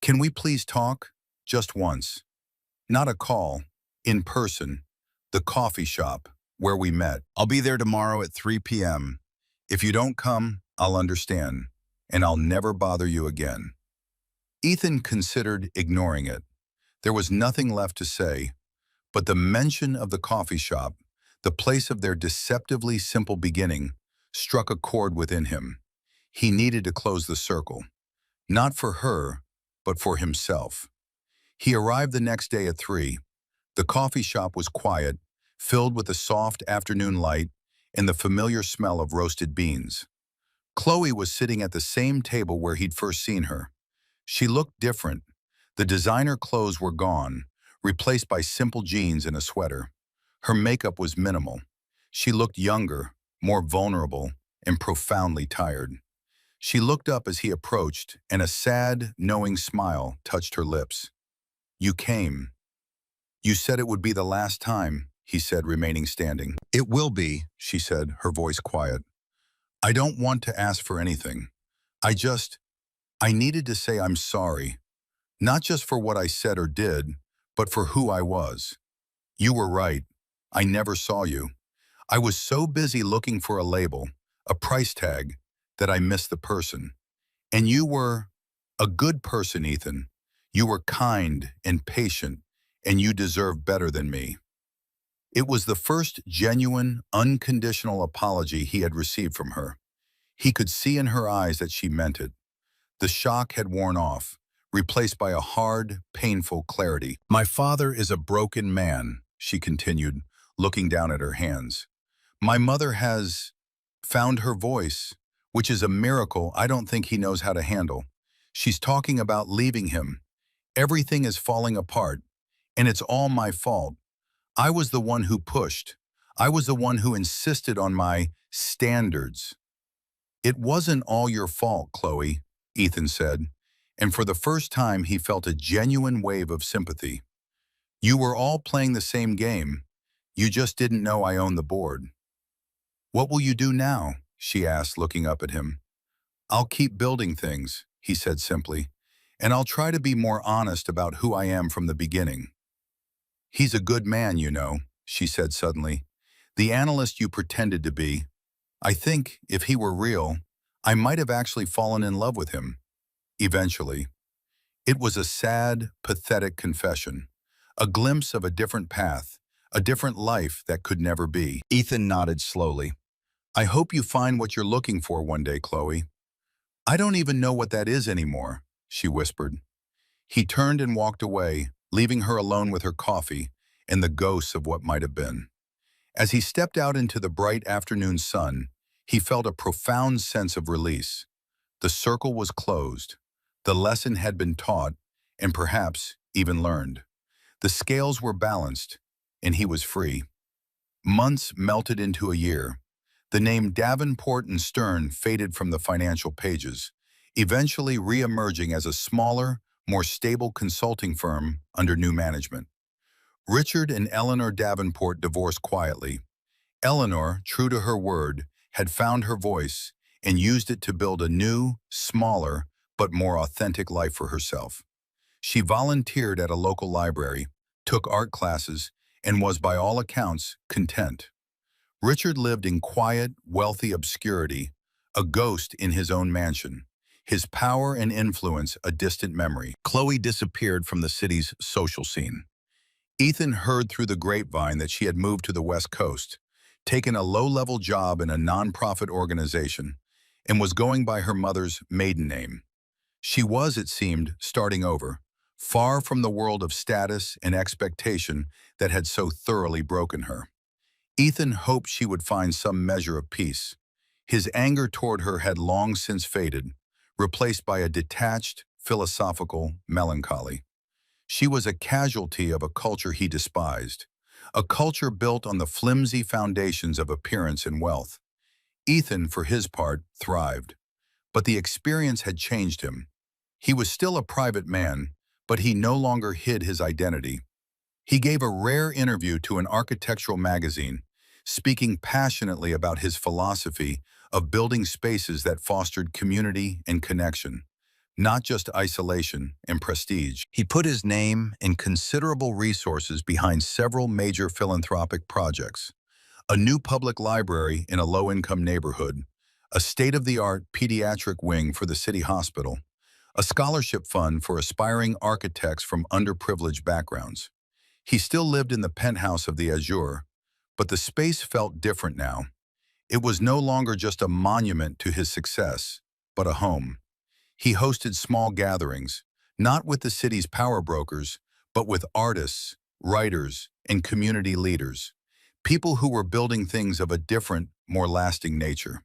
"Can we please talk? Just once." Not a call. In person. The coffee shop, where we met. I'll be there tomorrow at 3 p.m. If you don't come, I'll understand, and I'll never bother you again. Ethan considered ignoring it. There was nothing left to say, but the mention of the coffee shop, the place of their deceptively simple beginning, struck a chord within him. He needed to close the circle, not for her, but for himself. He arrived the next day at 3. The coffee shop was quiet, filled with the soft afternoon light and the familiar smell of roasted beans. Chloe was sitting at the same table where he'd first seen her. She looked different. The designer clothes were gone, replaced by simple jeans and a sweater. Her makeup was minimal. She looked younger, more vulnerable, and profoundly tired. She looked up as he approached, and a sad, knowing smile touched her lips. "You came. You said it would be the last time," he said, remaining standing. "It will be," she said, her voice quiet. "I don't want to ask for anything. I needed to say I'm sorry. Not just for what I said or did, but for who I was. You were right. I never saw you. I was so busy looking for a label, a price tag, that I missed the person. And you were a good person, Ethan. You were kind and patient, and you deserve better than me." It was the first genuine, unconditional apology he had received from her. He could see in her eyes that she meant it. The shock had worn off, replaced by a hard, painful clarity. "My father is a broken man," she continued, looking down at her hands. "My mother has found her voice, which is a miracle I don't think he knows how to handle. She's talking about leaving him. Everything is falling apart, and it's all my fault. I was the one who pushed. I was the one who insisted on my standards." "It wasn't all your fault, Chloe," Ethan said, and for the first time he felt a genuine wave of sympathy. "You were all playing the same game. You just didn't know I owned the board." "What will you do now?" she asked, looking up at him. "I'll keep building things," he said simply, "and I'll try to be more honest about who I am from the beginning." "He's a good man, you know," she said suddenly. "The analyst you pretended to be. I think, if he were real, I might have actually fallen in love with him. Eventually." It was a sad, pathetic confession. A glimpse of a different path, a different life that could never be. Ethan nodded slowly. "I hope you find what you're looking for one day, Chloe." "I don't even know what that is anymore," she whispered. He turned and walked away, leaving her alone with her coffee and the ghosts of what might have been. As he stepped out into the bright afternoon sun, he felt a profound sense of release. The circle was closed. The lesson had been taught, and perhaps even learned. The scales were balanced, and he was free. Months melted into a year. The name Davenport and Stern faded from the financial pages, eventually re-emerging as a smaller, more stable consulting firm under new management. Richard and Eleanor Davenport divorced quietly. Eleanor, true to her word, had found her voice and used it to build a new, smaller, but more authentic life for herself. She volunteered at a local library, took art classes, and was by all accounts content. Richard lived in quiet, wealthy obscurity, a ghost in his own mansion, his power and influence a distant memory. Chloe disappeared from the city's social scene. Ethan heard through the grapevine that she had moved to the West Coast, taken a low-level job in a nonprofit organization, and was going by her mother's maiden name. She was, it seemed, starting over, far from the world of status and expectation that had so thoroughly broken her. Ethan hoped she would find some measure of peace. His anger toward her had long since faded, replaced by a detached, philosophical melancholy. She was a casualty of a culture he despised, a culture built on the flimsy foundations of appearance and wealth. Ethan, for his part, thrived. But the experience had changed him. He was still a private man, but he no longer hid his identity. He gave a rare interview to an architectural magazine, speaking passionately about his philosophy of building spaces that fostered community and connection. not just isolation and prestige. He put his name and considerable resources behind several major philanthropic projects: a new public library in a low-income neighborhood, a state-of-the-art pediatric wing for the city hospital, a scholarship fund for aspiring architects from underprivileged backgrounds. He still lived in the penthouse of the Azure, but the space felt different now. It was no longer just a monument to his success, but a home. He hosted small gatherings, not with the city's power brokers, but with artists, writers, and community leaders, people who were building things of a different, more lasting nature.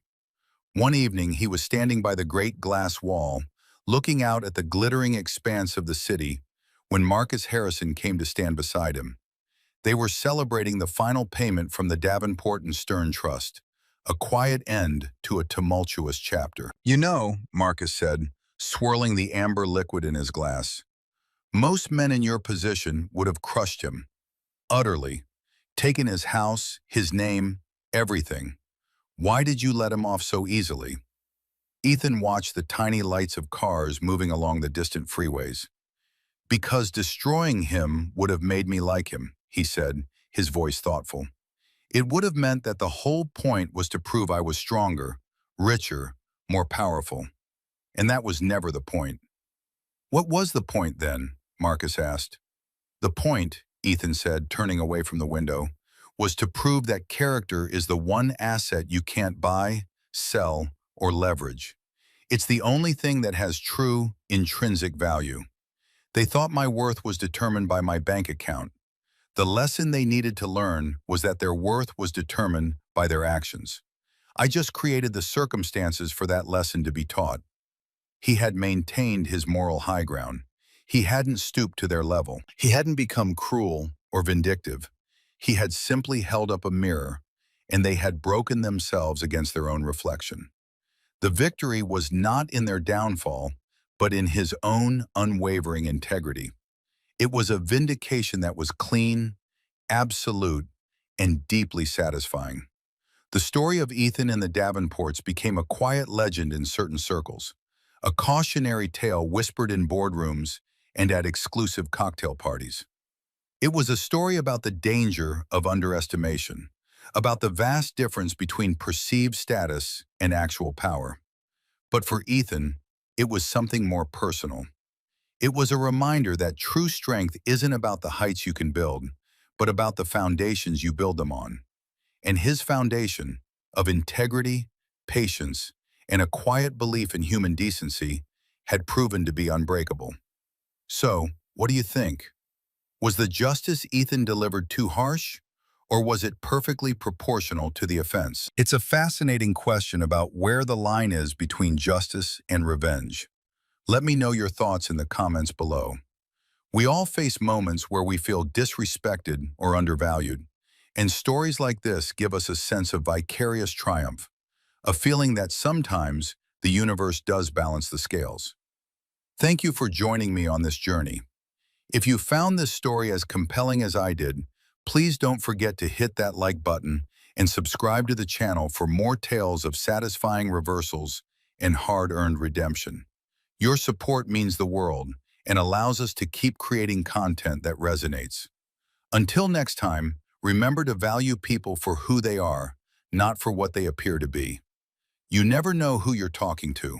One evening, he was standing by the great glass wall, looking out at the glittering expanse of the city, when Marcus Harrison came to stand beside him. They were celebrating the final payment from the Davenport and Stern Trust, a quiet end to a tumultuous chapter. "You know," Marcus said, swirling the amber liquid in his glass, "most men in your position would have crushed him, utterly, taken his house, his name, everything. Why did you let him off so easily?" Ethan watched the tiny lights of cars moving along the distant freeways. "Because destroying him would have made me like him," he said, his voice thoughtful. "It would have meant that the whole point was to prove I was stronger, richer, more powerful. And that was never the point." "What was the point then?" Marcus asked. "The point," Ethan said, turning away from the window, "was to prove that character is the one asset you can't buy, sell, or leverage. It's the only thing that has true, intrinsic value. They thought my worth was determined by my bank account. The lesson they needed to learn was that their worth was determined by their actions. I just created the circumstances for that lesson to be taught." He had maintained his moral high ground. He hadn't stooped to their level. He hadn't become cruel or vindictive. He had simply held up a mirror, and they had broken themselves against their own reflection. The victory was not in their downfall, but in his own unwavering integrity. It was a vindication that was clean, absolute, and deeply satisfying. The story of Ethan and the Davenports became a quiet legend in certain circles, a cautionary tale whispered in boardrooms and at exclusive cocktail parties. It was a story about the danger of underestimation, about the vast difference between perceived status and actual power. But for Ethan, it was something more personal. It was a reminder that true strength isn't about the heights you can build, but about the foundations you build them on. And his foundation of integrity, patience, and a quiet belief in human decency had proven to be unbreakable. So, what do you think? Was the justice Ethan delivered too harsh, or was it perfectly proportional to the offense? It's a fascinating question about where the line is between justice and revenge. Let me know your thoughts in the comments below. We all face moments where we feel disrespected or undervalued, and stories like this give us a sense of vicarious triumph, a feeling that sometimes the universe does balance the scales. Thank you for joining me on this journey. If you found this story as compelling as I did, please don't forget to hit that like button and subscribe to the channel for more tales of satisfying reversals and hard-earned redemption. Your support means the world and allows us to keep creating content that resonates. Until next time, remember to value people for who they are, not for what they appear to be. You never know who you're talking to.